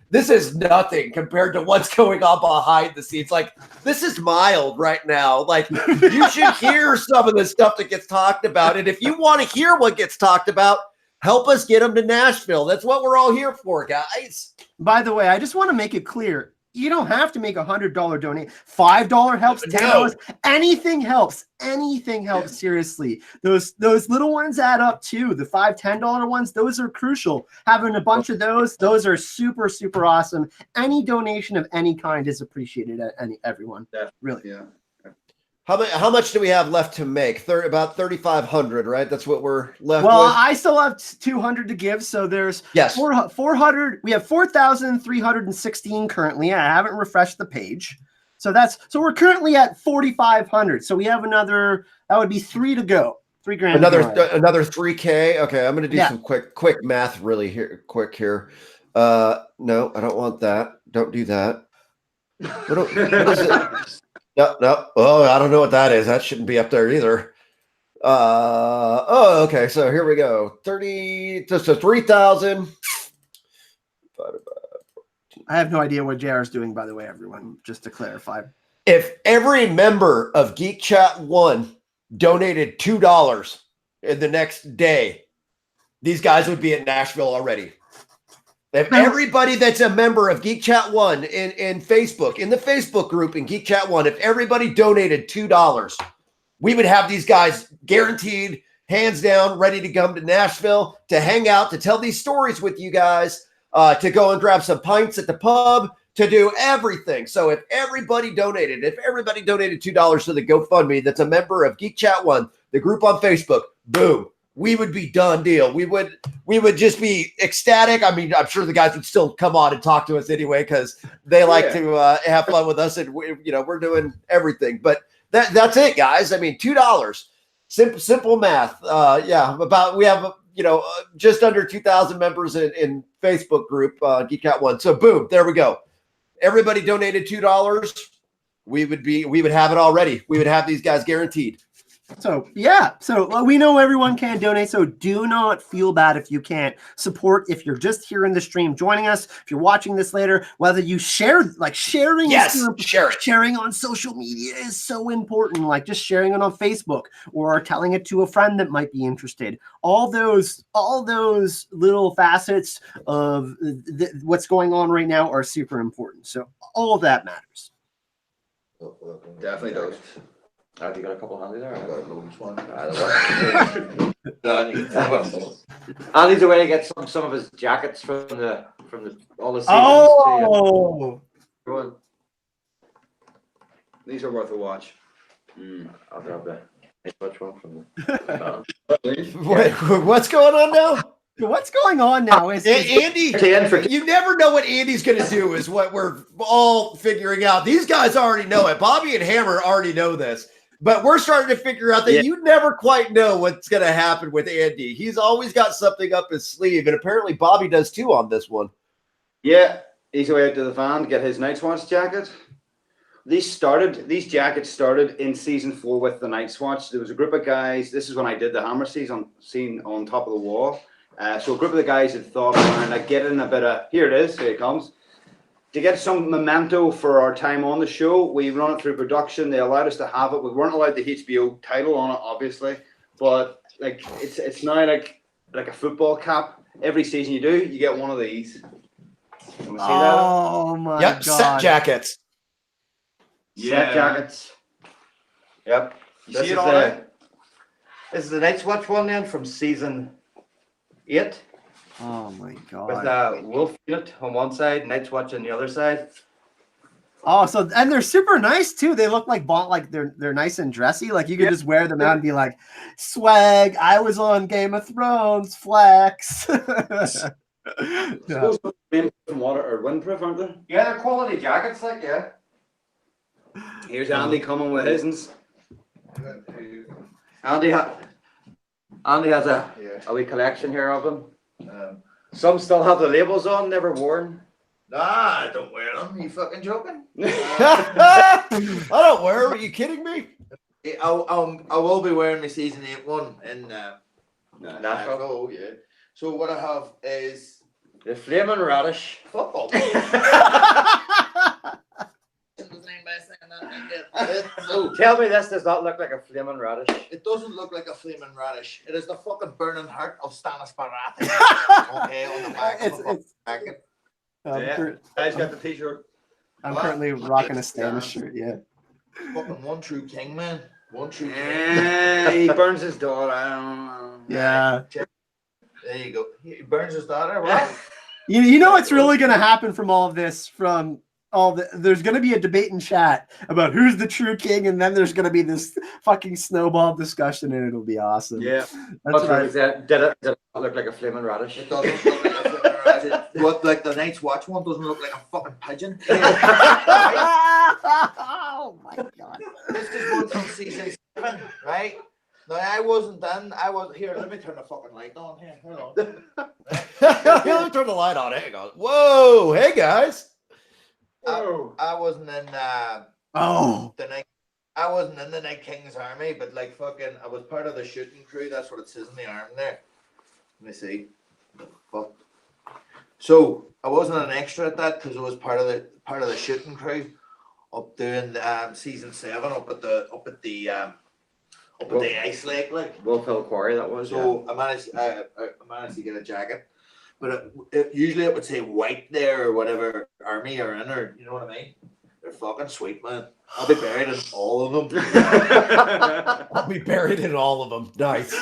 nothing compared to what's going on behind the scenes, like this is mild right now. Like, you should hear some of the stuff that gets talked about, and if you want to hear what gets talked about, help us get them to Nashville. That's what we're all here for, guys. By the way, I just want to make it clear. You don't have to make $100 donate. $5 helps. $10. Anything helps. Anything helps. Seriously, those little ones add up too. The $5, $10 ones, those are crucial. Having a bunch of those are super, super awesome. Any donation of any kind is appreciated. Everyone, really. Yeah. How much do we have left to make? About 3,500, right? That's what we're left Well, with. I still have 200 to give, so there's Yes. 400. We have 4,316 currently. I haven't refreshed the page, so we're currently at 4,500. So we have another. That would be 3 to go. $3,000. Another 3K. Okay, I'm gonna do some quick math quick here. No, I don't want that. Don't do that. What is it? No. Oh, I don't know what that is. That shouldn't be up there either. Okay. So here we go. 3,000. I have no idea what JR is doing, by the way, everyone, just to clarify. If every member of Geek Chat 1 donated $2 in the next day, these guys would be in Nashville already. If everybody that's a member of Geek Chat 1 in Facebook, in the Facebook group in Geek Chat 1, if everybody donated $2, we would have these guys guaranteed, hands down, ready to come to Nashville, to hang out, to tell these stories with you guys, to go and grab some pints at the pub, to do everything. So if everybody donated $2 to the GoFundMe that's a member of Geek Chat 1, the group on Facebook, boom. We would be done deal. We would just be ecstatic. I mean, I'm sure the guys would still come on and talk to us anyway because they like to have fun with us, and we're doing everything. But that's it, guys. I mean, $2. Simple math. Yeah, we have just under 2,000 members in Facebook group Geek Out One. So boom, there we go. Everybody donated $2. We would have it already. We would have these guys guaranteed. So yeah, we know everyone can donate, so do not feel bad if you can't support. If you're just here in the stream joining us, if you're watching this later, whether you share, like sharing, sharing on social media is so important. Like just sharing it on Facebook or telling it to a friend that might be interested. All those little facets of what's going on right now are super important. So all of that matters. Definitely does. Have you got a couple handy there? I got a loads one. Andy's away to get some of his jackets from the all the seasons. Oh, These are worth a watch. I'll grab the which one from Wait, what's going on now? what's going on now? Andy, you never know what Andy's going to do is what we're all figuring out. These guys already know it. Bobby and Hammer already know this. But we're starting to figure out that you never quite know what's going to happen with Andy. He's always got something up his sleeve, and apparently Bobby does too on this one. Yeah, he's away out to the van to get his Night's Watch jacket. These jackets started in season 4 with the Night's Watch. There was a group of guys. This is when I did the Hammer scene on top of the wall. So a group of the guys had thought, like getting a bit of, here it is, here it comes. To get some memento for our time on the show, we run it through production. They allowed us to have it. We weren't allowed the HBO title on it, obviously, but like it's now like a football cap. Every season you get one of these. Can we see that? Oh my god! Set jackets. Set jackets. Yep. You see it all right? This is the Night's Watch one then from season 8. Oh my god! With wolf unit on one side, Night's Watch on the other side. Oh, so and they're super nice too. They look like they're nice and dressy. Like you could just wear them out and be like, swag. I was on Game of Thrones. Flex. Supposed to be from water or windproof, aren't they? Yeah, they're quality jackets, like Here's Andy coming with his. Andy has a wee collection here of them. Some still have the labels on, never worn. Nah, I don't wear them. You fucking joking? I don't wear them. Are you kidding me? I will be wearing my season 8 one in Nashville. yeah. So what I have is The Flaming Radish. football. Tell me this does not look like a Flaming Radish. It doesn't look like a flaming radish. It is the fucking burning heart of Stannis Baratheon. Okay, on the back of the jacket. Guys got the t-shirt. I'm currently rocking a Stannis shirt. Yeah. Fucking one true king, man. One true king. Yeah, he burns his daughter. I don't know. Yeah. There you go. He burns his daughter. What? You know what's really going to happen from all of this? There's going to be a debate in chat about who's the true king, and then there's going to be this fucking snowball discussion, and it'll be awesome. Yeah. That's right. Did it look like a Flaming Radish? It doesn't look like a flaming radish. What, like the Night's Watch one doesn't look like a fucking pigeon. Oh my god. This is one from season 7, right? No, I wasn't done. I was here. Let me turn the fucking light on here. Hold on. Let me turn the light on. Hang on. Whoa. Hey, guys. I wasn't in the Night. I wasn't in the Night King's army, but like fucking, I was part of the shooting crew. That's what it says in the arm there. Let me see. Fuck. So I wasn't an extra at that because I was part of the shooting crew up doing season 7 up at the ice lake, like Wolf Hill Quarry, that was. so. I managed to get a jacket, but usually it would say white there or whatever army or in, or you know what I mean. They're fucking sweet, man. I'll be buried in all of them. I'll be buried in all of them. Nice.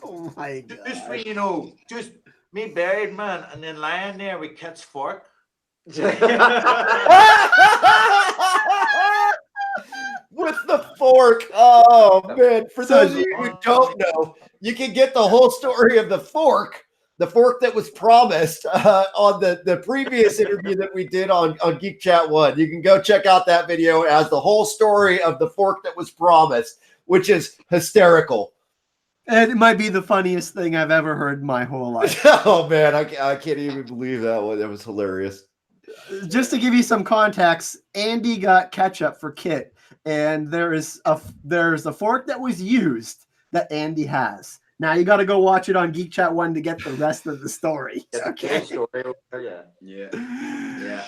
Oh my god. Just for just me buried, man, and then lying there with Kit's fork. With the fork. Oh, man. For those of you who don't know, you can get the whole story of the fork that was promised on the previous interview that we did on Geek Chat 1. You can go check out that video as the whole story of the fork that was promised which is hysterical. And it might be the funniest thing I've ever heard in my whole life. Oh man, I can't even believe that one. That was hilarious. Just to give you some context, Andy got ketchup for Kit, and there's a fork that was used that Andy has. Now you got to go watch it on Geek Chat 1 to get the rest of the story. Okay. Story, Yeah.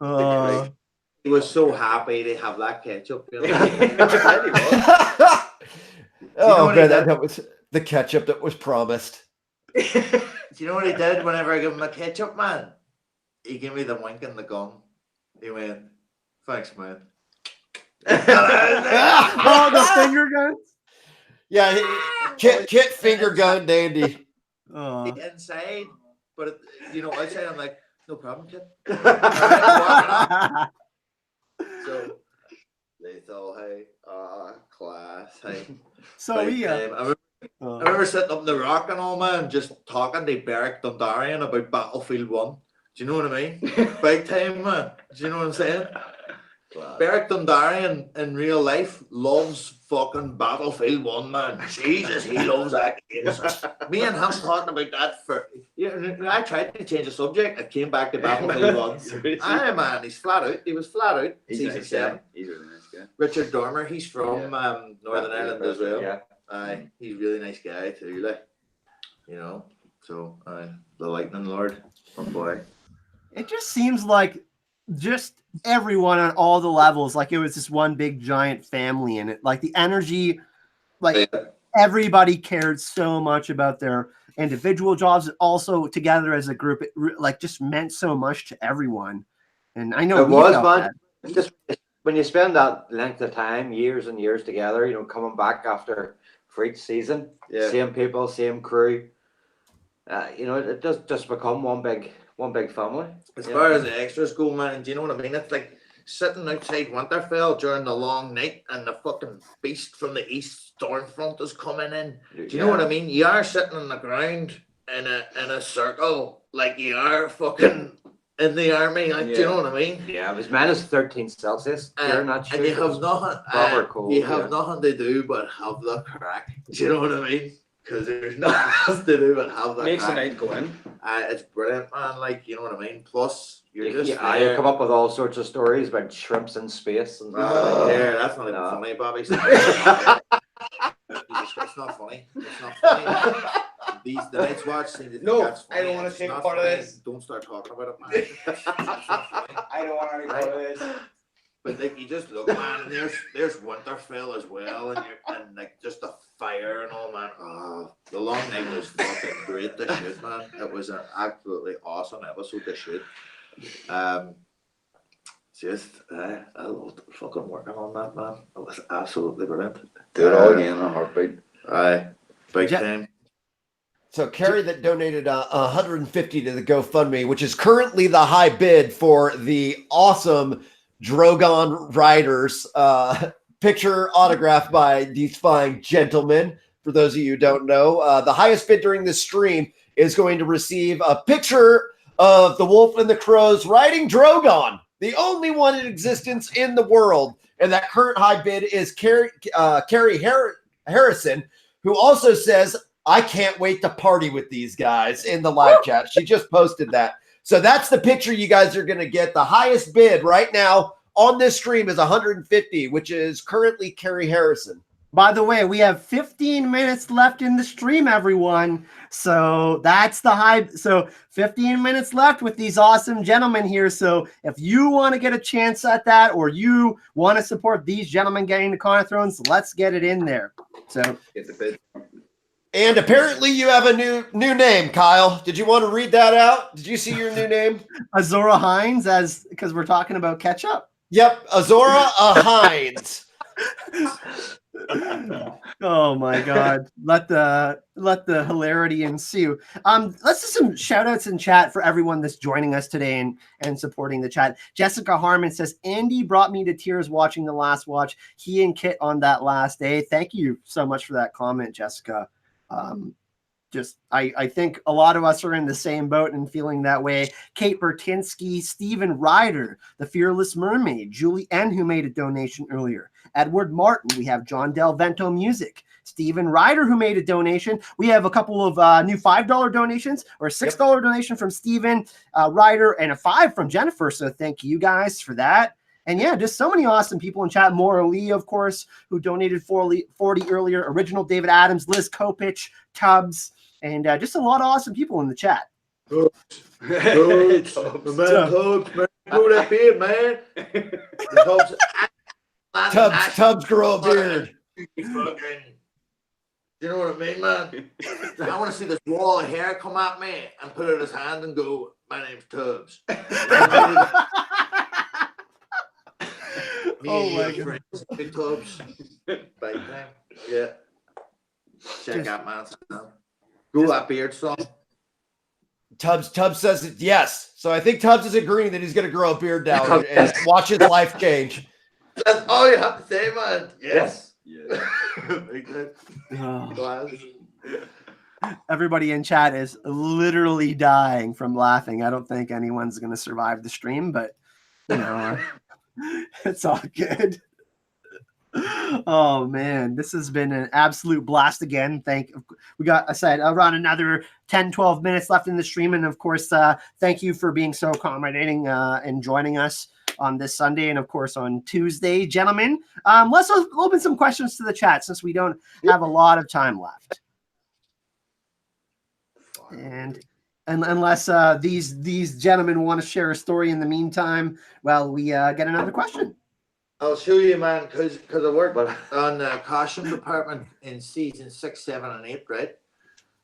Uh, He was so happy to have that ketchup. You know? Oh what man, he that was the ketchup that was promised. Do you know what he did whenever I gave him a ketchup, man? He gave me the wink and the gum. He went, "Thanks, man." oh, the finger guns. Yeah, Kit finger gunned Andy. Inside, but you know, outside I'm like, "No problem, kid." So they thought, "Hey, class, hey." So Big yeah. time. I remember sitting up in the rock and all, man, just talking to Beric Dondarrion about Battlefield 1. Do you know what I mean? Big time, man. Do you know what I'm saying? Beric Dondarrion in real life loves fucking Battlefield 1, man. Jesus, he loves that game. Me and him talking about that for... I tried to change the subject. I came back to Battlefield 1. Aye, man, he's flat out. He was flat out. Season 7. He's a really nice guy. Richard Dormer, he's from Northern Ireland as well. Yeah. Aye, he's a really nice guy too, like, you know. So, the Lightning Lord, oh boy. It just seems like just everyone on all the levels, like it was this one big giant family in it. Like the energy, like everybody cared so much about their individual jobs, and also together as a group. It like just meant so much to everyone. And I know It was, felt man. that. Just when you spend that length of time, years and years together, you know, coming back after for each season, same people, same crew. You know, it does just become one big family. As far as the extras go, man, do you know what I mean? It's like sitting outside Winterfell during the long night and the fucking beast from the east Stormfront is coming in. Do you know what I mean? You are sitting on the ground in a circle like you are fucking in the army. Like, do you know what I mean? Yeah, it was minus 13 Celsius. And you have nothing. Proper cold. You have nothing to do but have the crack. Do you know what I mean? Because there's nothing else to do but have the Makes crack. the night go in. It's brilliant, man. Like, you know what I mean? Plus, you're just you there. come up with all sorts of stories about shrimps in space. And Yeah, that's not even funny, Bobby. It's not funny. It's not funny. The Night's Watch thing. I don't want to take part of this. Don't start talking about it, man. I don't want any part of this. But like, you just look, man, and there's Winterfell as well, and like just the fire and all, man. Oh, the long night was fucking great to shoot, man. It was an absolutely awesome episode to shoot. I loved fucking working on that, man. It was absolutely brilliant. Do it all again in a heartbeat. Aye, big time. So Carrie that donated 150 to the GoFundMe, which is currently the high bid for the awesome Drogon Riders picture autographed by these fine gentlemen. For those of you who don't know, the highest bid during this stream is going to receive a picture of the Wolf and the Crows riding Drogon, the only one in existence in the world. And that current high bid is Carrie Harrison, who also says, "I can't wait to party with these guys," in the live chat. She just posted that. So that's the picture you guys are going to get. The highest bid right now on this stream is 150, which is currently Carrie Harrison. By the way, we have 15 minutes left in the stream, everyone. So that's the high. So 15 minutes left with these awesome gentlemen here. So if you want to get a chance at that, or you want to support these gentlemen getting the Con of Thrones, let's get it in there. So Get the bid. And apparently you have a new name, Kyle. Did you want to read that out? Did you see your new name? Azora Hines, because we're talking about ketchup. Yep, Azora Hines. Oh my God. Let the hilarity ensue. Let's do some shout outs in chat for everyone that's joining us today and supporting the chat. Jessica Harmon says, "Andy brought me to tears watching the last watch. He and Kit on that last day." Thank you so much for that comment, Jessica. I think a lot of us are in the same boat and feeling that way. Kate Bertinsky, Stephen Ryder, the Fearless Mermaid, Julie N, who made a donation earlier, Edward Martin. We have John Del Vento Music, Stephen Ryder, who made a donation. We have a couple of new $5 donations or a $6 donation from Stephen Ryder and a $5 from Jennifer. So thank you guys for that. And yeah, just so many awesome people in chat. Maura Lee, of course, who donated 40 earlier. Original David Adams, Liz Kopich, Tubbs, and just a lot of awesome people in the chat. Tubbs, man, grow that beard, man. Tubbs grow a beard. You know what I mean, man? I want to see this wall of hair come at me and put it in his hand and go, "My name's Tubbs." Oh my God. Big Tubbs. Big time. Yeah. Check out man. Grow that beard, son. Tubbs says it, yes. So I think Tubbs is agreeing that he's going to grow a beard now and watch his life change. That's all you have to say, man. Yes. Everybody in chat is literally dying from laughing. I don't think anyone's going to survive the stream, but you know, it's all good. Oh man, this has been an absolute blast again. We got, I said, around another 10-12 minutes left in the stream, and of course thank you for being so accommodating and joining us on this Sunday and of course on Tuesday, gentlemen. Let's open some questions to the chat since we don't have a lot of time left, and unless these gentlemen want to share a story in the meantime, well, we get another question. I'll show you, man, because I worked on the costume department in season 6, 7, and 8, right?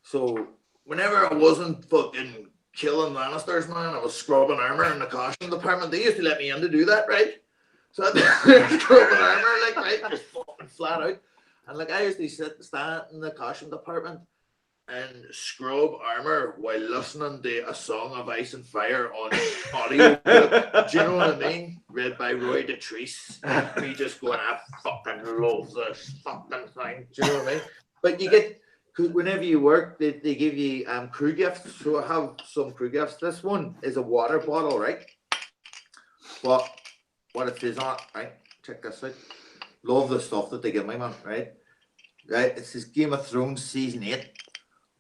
So whenever I wasn't fucking killing Lannisters, man, I was scrubbing armor in the costume department. They used to let me in to do that, right? So I'd be scrubbing armor, like, right, just fucking flat out. And like I used to stand in the costume department and scrub armor while listening to a song of Ice and Fire on audio. Do you know what I mean? Read by Roy Detrice. Me just going, I fucking love this fucking thing. Do you know what I mean? But you get, whenever you work, they give you crew gifts. So I have some crew gifts. This one is a water bottle, right? But what it says on it, right? Check this out. Love the stuff that they give me, man, right? Right? It says Game of Thrones season 8.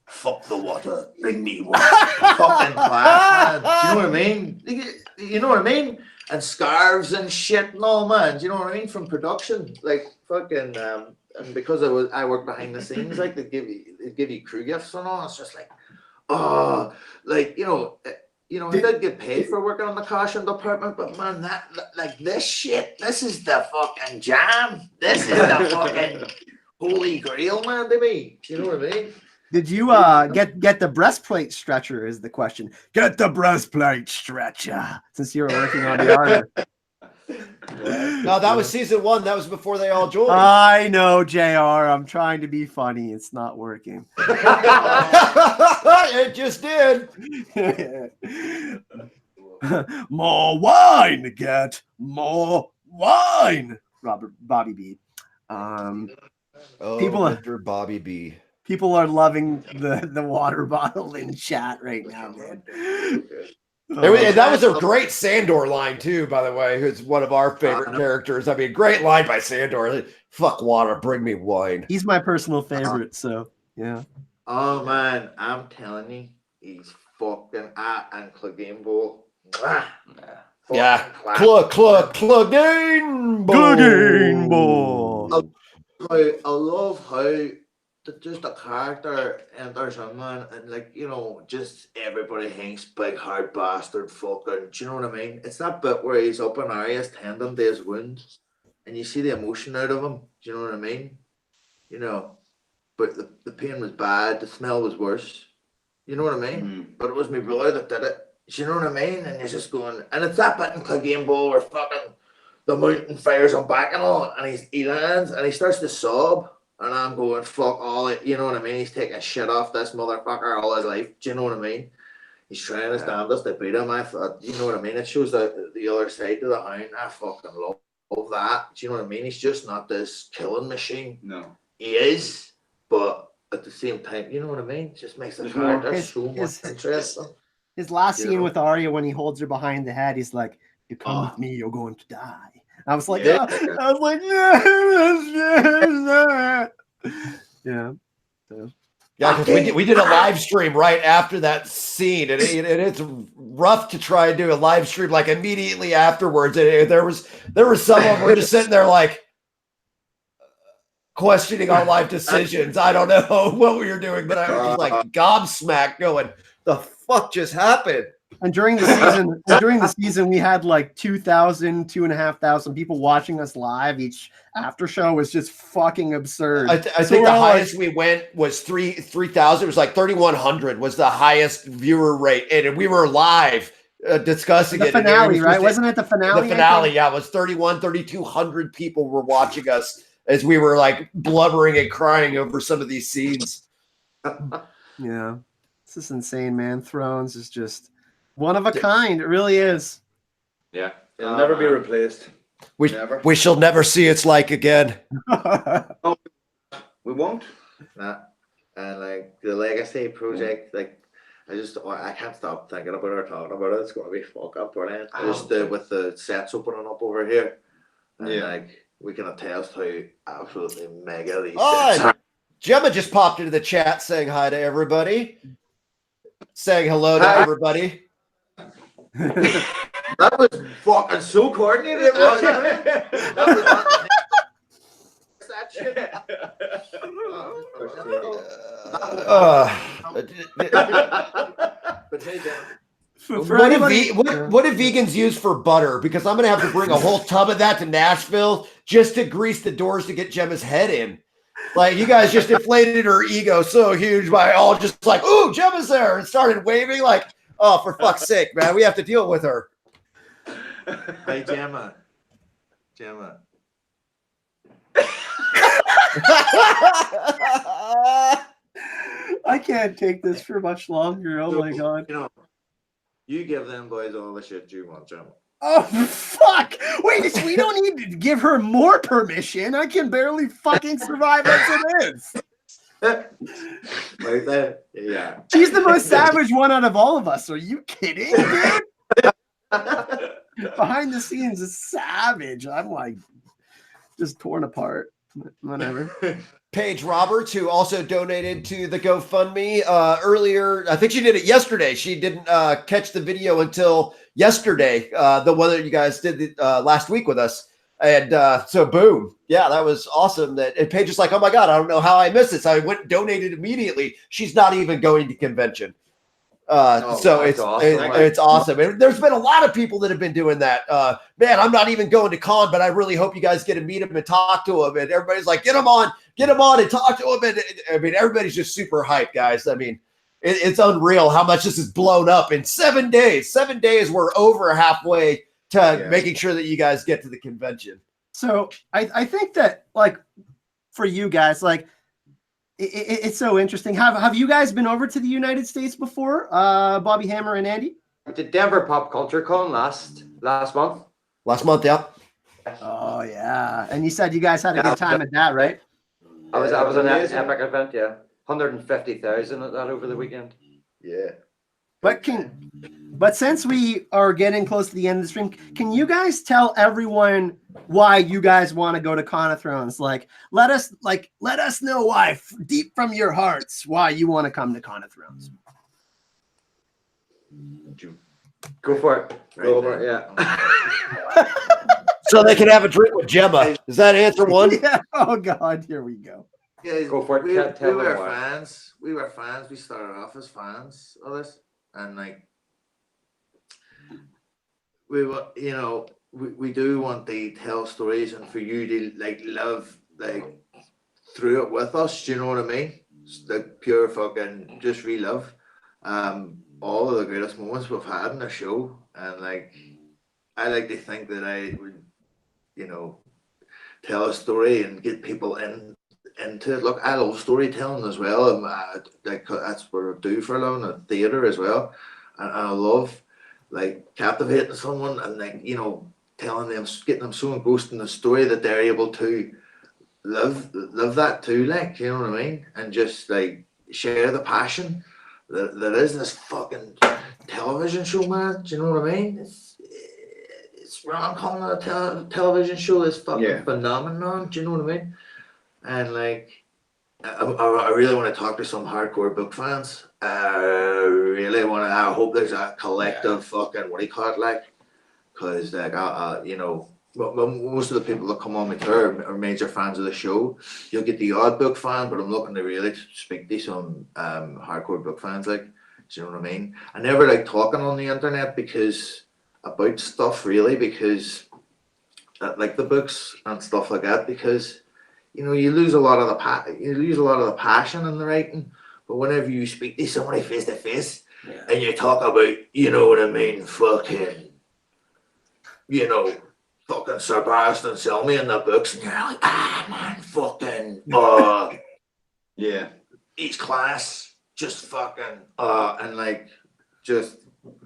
Fuck the water, bring me water. Fucking class, man. Do you know what I mean? You know what I mean? And scarves and shit and all, man. Do you know what I mean? From production, like fucking. And because I work behind the scenes, like they give you crew gifts and all. It's just like, oh, like you know, I did get paid for working on the costume department, but man, that like this shit, this is the fucking jam. This is the fucking holy grail, man, to me. Do you know what I mean? Did you get the breastplate stretcher is the question. Get the breastplate stretcher since you were working on the armor. No, that was season 1. That was before they all joined. I know, JR. I'm trying to be funny. It's not working. It just did. More wine, get more wine. Bobby B. Mr. Bobby B. People are loving the water bottle in chat right now, man. And that was a great Sandor line too, by the way, who's one of our favorite characters. I mean, great line by Sandor. Fuck water, bring me wine. He's my personal favorite, so yeah. Oh man, I'm telling you, he's fucking and Clegane Bowl. Yeah, Clegane Bowl. I love how just a character enters in, man, and like, you know, just everybody thinks big hard bastard fucking, do you know what I mean? It's that bit where he's up in Arya's tending to his wound and you see the emotion out of him, do you know what I mean? You know, but the pain was bad, the smell was worse, you know what I mean? But it was my brother that did it, do you know what I mean? And he's just going, and it's that bit in Clegane Bowl where fucking the mountain fires him back and all, and he lands and he starts to sob. And I'm going, fuck all it, you know what I mean? He's taking shit off this motherfucker all his life. Do you know what I mean? He's trying his damnedest to beat him. I thought, you know what I mean? It shows the other side to the hound. I fucking love that. Do you know what I mean? He's just not this killing machine. No. He is, but at the same time, you know what I mean? It just makes the There's more- character so much interesting. His last You scene know? with Arya when he holds her behind the head, he's like, "You come Oh. with me, you're going to die." I was like, Yeah. I was like, yes. Yeah. Yeah, because we did a live stream right after that scene, and it's rough to try and do a live stream like immediately afterwards. And there was some of them were just sitting there like questioning our life decisions. I don't know what we were doing, but I was just like gobsmacked, going, "The fuck just happened?" And during the season, we had like 2,500 people watching us live. Each after show was just fucking absurd. I think the highest we went was 3,000. It was like 3,100 was the highest viewer rate, and we were live discussing the it. finale, right? Wasn't it the finale? The finale, yeah, it was 3,200 people were watching us as we were like blubbering and crying over some of these scenes. Yeah, this is insane, man. Thrones is just one of a kind. It really is. Yeah. It'll never be replaced. Never. We shall never see its like again. We won't. Nah. And like the Legacy project, like I can't stop thinking about it or talking about it. It's gonna be fucking brilliant. Just with the sets opening up over here. And like we can attest how absolutely mega these sets are. Gemma just popped into the chat saying hi to everybody. Saying hello to everybody. That was fucking so coordinated. That was that shit. But hey, Dan, What do vegans use for butter? Because I'm going to have to bring a whole tub of that to Nashville just to grease the doors to get Gemma's head in. Like, you guys just inflated her ego so huge by all just like, ooh, Gemma's there, and started waving like, oh, for fuck's sake, man, we have to deal with her. Hey, Gemma. I can't take this for much longer. Oh my god. You know, you give them boys all the shit you want, Gemma. Oh fuck! Wait, we don't need to give her more permission. I can barely fucking survive as it is. Like that? Yeah. She's the most savage one out of all of us. Are you kidding, dude? Behind the scenes is savage. I'm like just torn apart. Whatever. Paige Roberts, who also donated to the GoFundMe earlier. I think she did it yesterday. She didn't catch the video until yesterday, the one that you guys did last week with us. And so boom. Yeah, that was awesome. And Paige is like, oh my God, I don't know how I missed this. I went and donated immediately. She's not even going to convention. So it's awesome. It's awesome. And there's been a lot of people that have been doing that. Man, I'm not even going to con, but I really hope you guys get to meet him and talk to him. And everybody's like, get him on and talk to him. And I mean, everybody's just super hyped, guys. I mean, it's unreal how much this has blown up in 7 days. 7 days, we're over halfway to making sure that you guys get to the convention. So I think that, like, for you guys, like, it's so interesting. Have you guys been over to the United States before, Bobby Hammer and Andy? The Denver Pop Culture Con last month. Last month, yeah. Oh yeah, and you said you guys had a good time at that, right? I was an epic event, yeah. 150,000 at that over the weekend. Yeah. But since we are getting close to the end of the stream, can you guys tell everyone why you guys want to go to Con of Thrones? Like, let us know why, deep from your hearts, why you want to come to Con of Thrones. Go for it. Go for it, yeah. So they can have a drink with Gemma. Does that answer one? Yeah. Oh God, here we go. Yeah, Go for it. We Tell were them why. fans. We were fans. We started off as fans of this, and like we were, you know, we do want to tell stories and for you to like live like through it with us. Do you know what I mean? It's like pure fucking just relive all of the greatest moments we've had in the show, and like I like to think that I would, you know, tell a story and get people into it. Look, I love storytelling as well. Like that's what I do for a living, at theatre as well, and I love like captivating someone and like, you know, telling them, getting them so engrossed in the story that they're able to live that too, like, you know what I mean? And just like share the passion that is this fucking television show, man. Do you know what I mean? It's wrong calling it a television show. It's fucking phenomenon. Do you know what I mean? And like, I really want to talk to some hardcore book fans. Really want to. I hope there's a collective fucking what do you call it, like, because like you know. Well, most of the people that come on my tour are major fans of the show. You'll get the odd book fan, but I'm looking to really speak to some hardcore book fans. Like, do you know what I mean? I never like talking on the internet because about stuff really because like the books and stuff like that because you know you lose a lot of the passion in the writing. But whenever you speak to somebody face to face and you talk about you know what I mean, fucking, you know. Fucking surpassed and sell me in the books, and you're like, man, fucking, yeah, each class, just fucking, and like, just,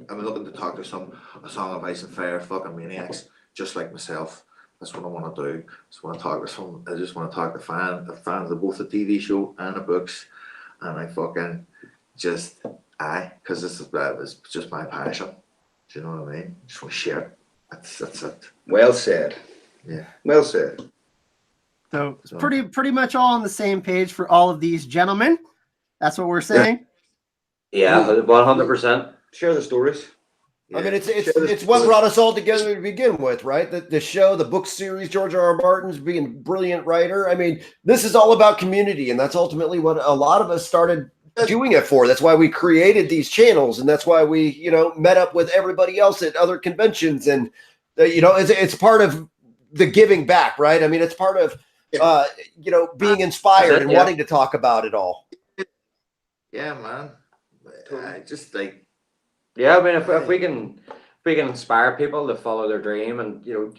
I'm looking to talk to a song of ice and fire, fucking maniacs, just like myself. That's what I want to do. I just want to talk to the fans of both the TV show and the books, and I fucking just, because it's just my passion. Do you know what I mean? Just want to share it. That's it. Well said. Yeah. Well said. So pretty much all on the same page for all of these gentlemen. That's what we're saying. Yeah, 100%. Share the stories. I mean, it's what brought us all together to begin with, right? The show, the book series, George R.R. Martin's being a brilliant writer. I mean, this is all about community, and that's ultimately what a lot of us started doing it for. That's why we created these channels, and that's why we, you know, met up with everybody else at other conventions, and you know, it's part of the giving back, right? I mean, it's part of you know, being inspired and wanting to talk about it all. Yeah, man. I just like. Yeah, I mean, if we can inspire people to follow their dream and you know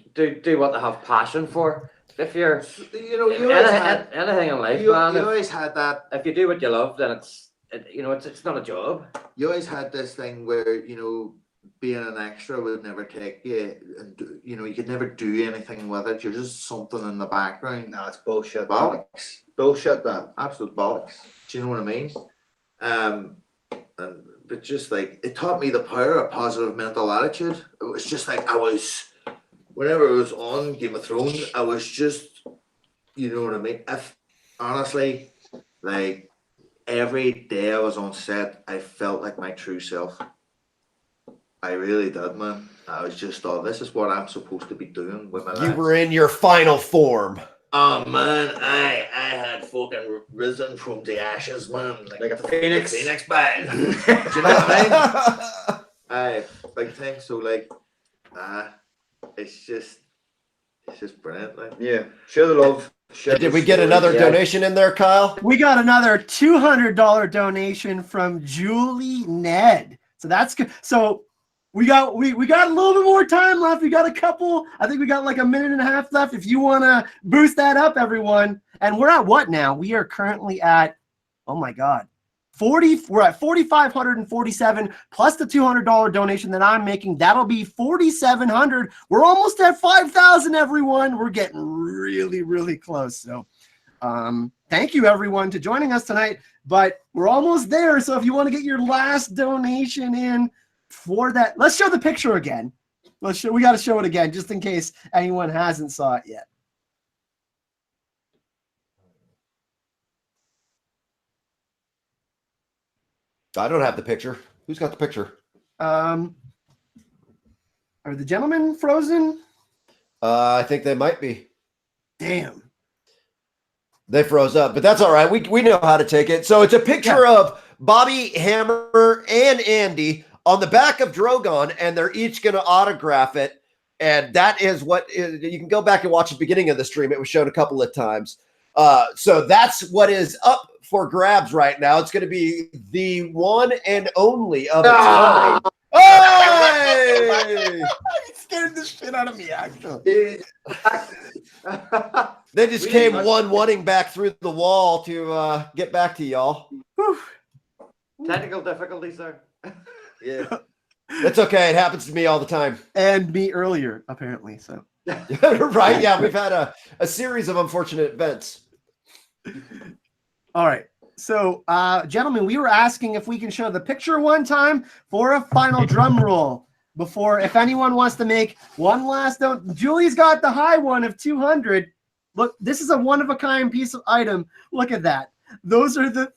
do what they have passion for. If you're, you know, you anything in life, man. You always had that. If you do what you love, then it's not a job. You always had this thing where you know being an extra would never take you, and you know you could never do anything with it. You're just something in the background. No, it's bullshit. Bollocks. Bullshit, that. Absolute bollocks. Do you know what I mean? But just like it taught me the power of positive mental attitude. It was just like whenever I was on Game of Thrones, I was just, you know what I mean? Honestly, like every day I was on set, I felt like my true self. I really did, man. I was just thought, this is what I'm supposed to be doing with my life. You were in your final form. Oh man, I had fucking risen from the ashes, man. Like a phoenix. Phoenix bag. Do you know what I mean? Big thing. So like, it's just brilliant. Like, yeah, share the love. Did we get another donation in there, Kyle? We got another $200 donation from Julie Ned. So that's good. So we got a little bit more time left. We got a couple. I think we got like a minute and a half left. If you want to boost that up, everyone. And we're at what now? We are currently at, oh my God, 40. We're at 4,547 plus the $200 donation that I'm making. That'll be 4,700. We're almost at 5,000, everyone. We're getting really, really close. So thank you, everyone, to joining us tonight. But we're almost there. So if you want to get your last donation in for that, let's show the picture again. We got to show it again just in case anyone hasn't saw it yet. I don't have the picture. Who's got the picture? Are the gentlemen frozen? I think they might be. Damn. They froze up, but that's all right. We know how to take it. So it's a picture of Bobby, Hammer, and Andy on the back of Drogon, and they're each going to autograph it. And that is what you can go back and watch the beginning of the stream. It was shown a couple of times. So that's what is up for grabs right now. It's going to be the one and only of its kind. Hey! You scared the shit out of me, actually. They just came one-1ing back through the wall to get back to y'all. Technical difficulties there. Yeah. That's okay. It happens to me all the time. And me earlier, apparently. So Right? Yeah, we've had a series of unfortunate events. All right. So, gentlemen, we were asking if we can show the picture one time for a final drum roll before, if anyone wants to make one last note. Julie's got the high one of 200. Look, this is a one-of-a-kind piece of item. Look at that. Those are the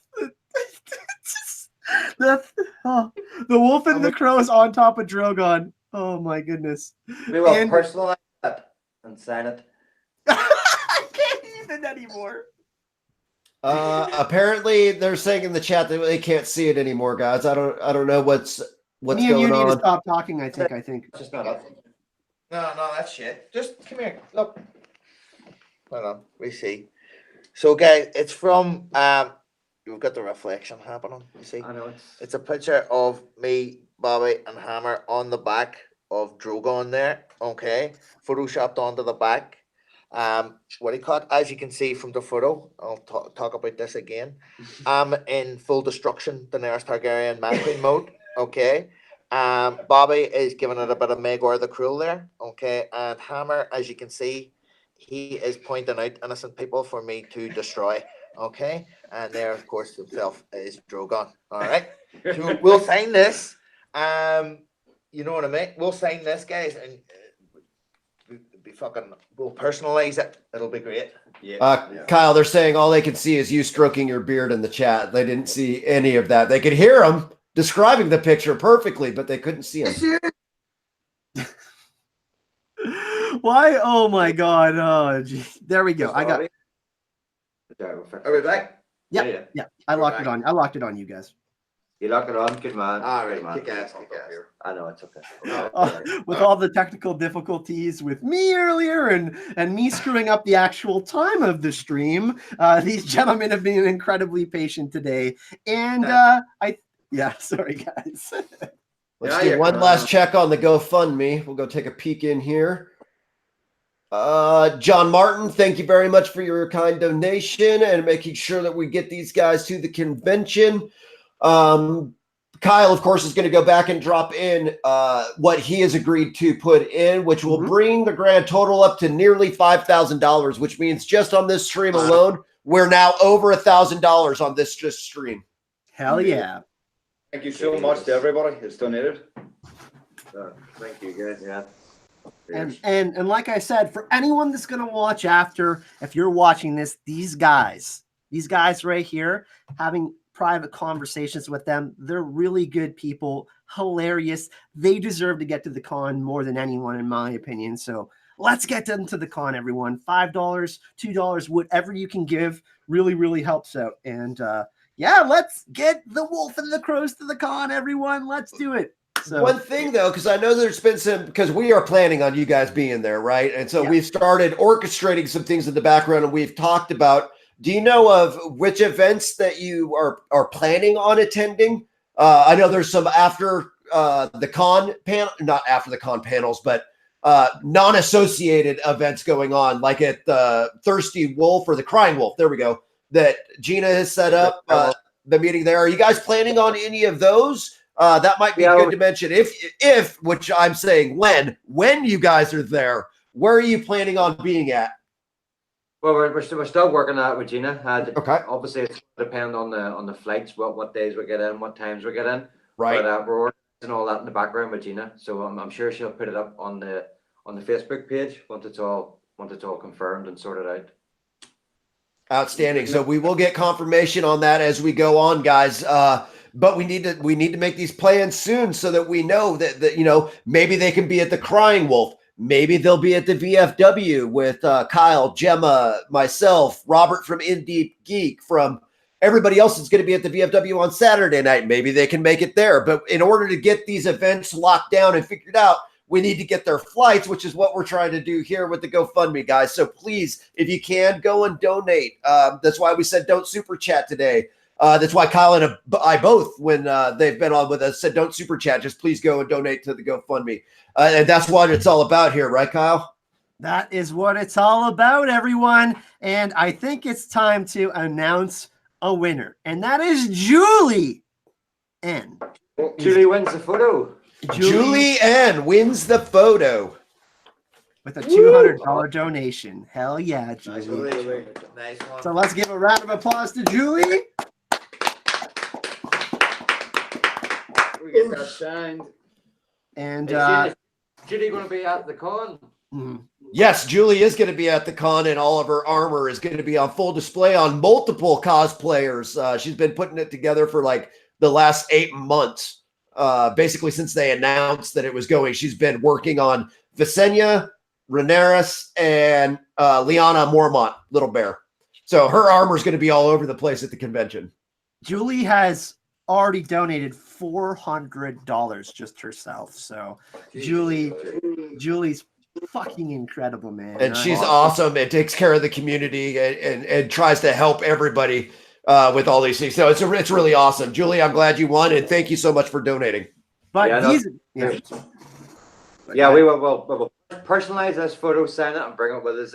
wolf and the crows on top of Drogon. Oh, my goodness. We will And- personalize it and sign it. I can't even anymore. Apparently they're saying in the chat that they can't see it anymore, guys. I don't know what's Me and you going need to on. stop talking, I think. It's just not up. No, that's shit. Just come here. Look. Hold on. We see. So, guys, it's from you've got the reflection happening. You see, I know it's a picture of me, Bobby, and Hammer on the back of Drogon there. Okay, photoshopped onto the back. What he cut, as you can see from the photo, I'll talk about this again. I'm in full destruction, Daenerys Targaryen Mad Queen mode. Okay. Bobby is giving it a bit of Maegor the Cruel there. Okay, and Hammer, as you can see, he is pointing out innocent people for me to destroy. Okay, and there, of course, himself is Drogon. All right, so we'll sign this. You know what I mean? We'll sign this, guys, and we'll personalize it. It'll be great. Yeah. Kyle, they're saying all they can see is you stroking your beard in the chat. They didn't see any of that. They could hear him describing the picture perfectly, but they couldn't see him. Why? Oh my God! Oh, geez. There we go. I got. Are we back? Yeah. I locked it on. I locked it on you guys. You locked it on. Good man. All Good right, man. kick ass. I know it's okay. With all the technical difficulties with me earlier and me screwing up the actual time of the stream, these gentlemen have been incredibly patient today. And sorry guys. Let's do one last check on the GoFundMe. We'll go take a peek in here. John Martin, thank you very much for your kind donation and making sure that we get these guys to the convention. Kyle, of course, is going to go back and drop in what he has agreed to put in, which will bring the grand total up to nearly $5,000, which means just on this stream alone, we're now over $1,000 on this just stream. Hell yeah. Thank you so much to everybody who's donated. Thank you, guys. Yeah. And like I said, for anyone that's going to watch after, if you're watching this, these guys right here, having private conversations with them, they're really good people, hilarious. They deserve to get to the con more than anyone, in my opinion. So let's get them to the con, everyone. $5, $2, whatever you can give really, really helps out. And let's get the wolf and the crows to the con, everyone. Let's do it. So, one thing though, because I know there's been some, because we are planning on you guys being there, right? And so we've started orchestrating some things in the background, and we've talked about. Do you know of which events that you are planning on attending? I know there's some after the con panel, not after the con panels, but non-associated events going on, like at the Thirsty Wolf or the Crying Wolf. There we go. That Gina has set up the meeting there. Are you guys planning on any of those? That might be good to mention. If which I'm saying when you guys are there, where are you planning on being at? Well, we're still working on it with Gina. Okay. Obviously, it's depending on the flights, what days we get in, what times we get in. Right. But we're organizing all that in the background with Gina, so I'm sure she'll put it up on the Facebook page once it's all confirmed and sorted out. Outstanding. So we will get confirmation on that as we go on, guys. But we need to make these plans soon so that we know that maybe they can be at the Crying Wolf. Maybe they'll be at the VFW with Kyle, Gemma, myself, Robert from Indie Geek, from everybody else that's going to be at the VFW on Saturday night. Maybe they can make it there. But in order to get these events locked down and figured out, we need to get their flights, which is what we're trying to do here with the GoFundMe, guys. So please, if you can, go and donate. That's why we said don't super chat today. That's why Kyle and I both, when they've been on with us, said don't super chat. Just please go and donate to the GoFundMe. And that's what it's all about here, right, Kyle? That is what it's all about, everyone. And I think it's time to announce a winner. And that is Julie N. Julie wins the photo. Julie N wins the photo. with a $200 donation. Hell yeah, Nice Julie. one, Julie. Nice one. So let's give a round of applause to Julie. We get that signed. And Is Judy going to be at the con? Yes, Julie is going to be at the con, and all of her armor is going to be on full display on multiple cosplayers. She's been putting it together for like the last 8 months. Basically, since they announced that it was going, she's been working on Visenya, Rhaenyra, and Lyanna Mormont, Little Bear. So her armor is going to be all over the place at the convention. Julie has already donated $400 just herself. So Julie's fucking incredible, man. And she's awesome and takes care of the community and tries to help everybody with all these things. So it's really awesome. Julie, I'm glad you won, and thank you so much for donating. But we will personalize this photo, sign it, and bring it with us.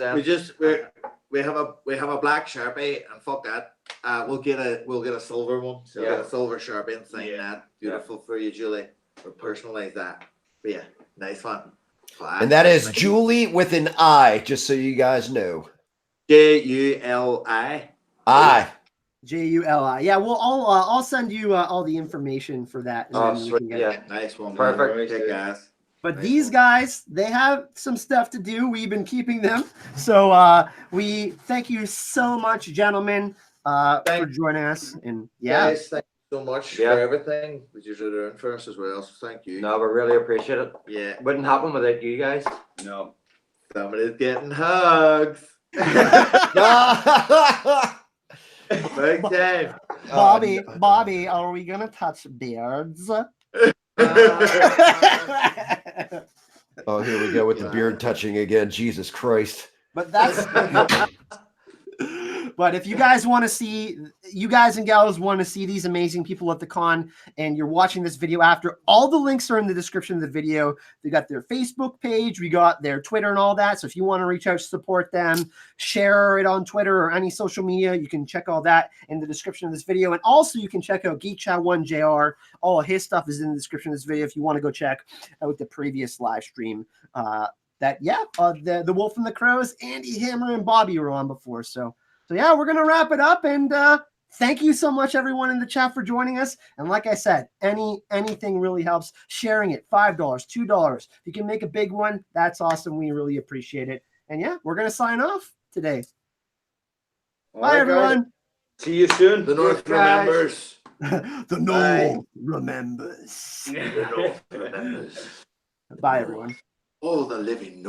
We have a black Sharpie, and fuck that. We'll get a silver one. So Yeah. get a silver Sharpie and sign that. Beautiful for you, Julie. We'll personalize that. But yeah, nice one. And that is Julie with an I, just so you guys know. Juli. I. Juli. Yeah, well, I'll send you all the information for that. And Oh, then we sweet. can get Yeah. Nice one. Perfect. Man. Kick ass. But Nice these one. guys, they have some stuff to do. We've been keeping them. So we thank you so much, gentlemen, for joining us. And yeah, Guys, thank you so much Yeah. for everything that you're doing for us as well. So thank you. No, we really appreciate it. Yeah. Wouldn't happen without you guys. No. Somebody's getting hugs. Big time. Bobby, are we gonna touch beards? Oh, here we go with the beard touching again. Jesus Christ. But that's but if you guys want to see, you guys and gals want to see these amazing people at the con, and you're watching this video after, all the links are in the description of the video. They got their Facebook page, we got their Twitter and all that. So if you want to reach out to support them, share it on Twitter or any social media, you can check all that in the description of this video. And also you can check out Geek Chat 1 JR. All of his stuff is in the description of this video if you want to go check out the previous live stream. The Wolf and the Crows, Andy Hammer and Bobby were on before. So yeah, we're gonna wrap it up, and thank you so much, everyone in the chat, for joining us. And like I said, anything really helps. Sharing it, $5, $2. If you can make a big one, that's awesome. We really appreciate it. And yeah, we're gonna sign off today. Bye, everyone. See you soon. The North Guys. remembers. The North remembers. The North remembers. Bye, everyone. All the living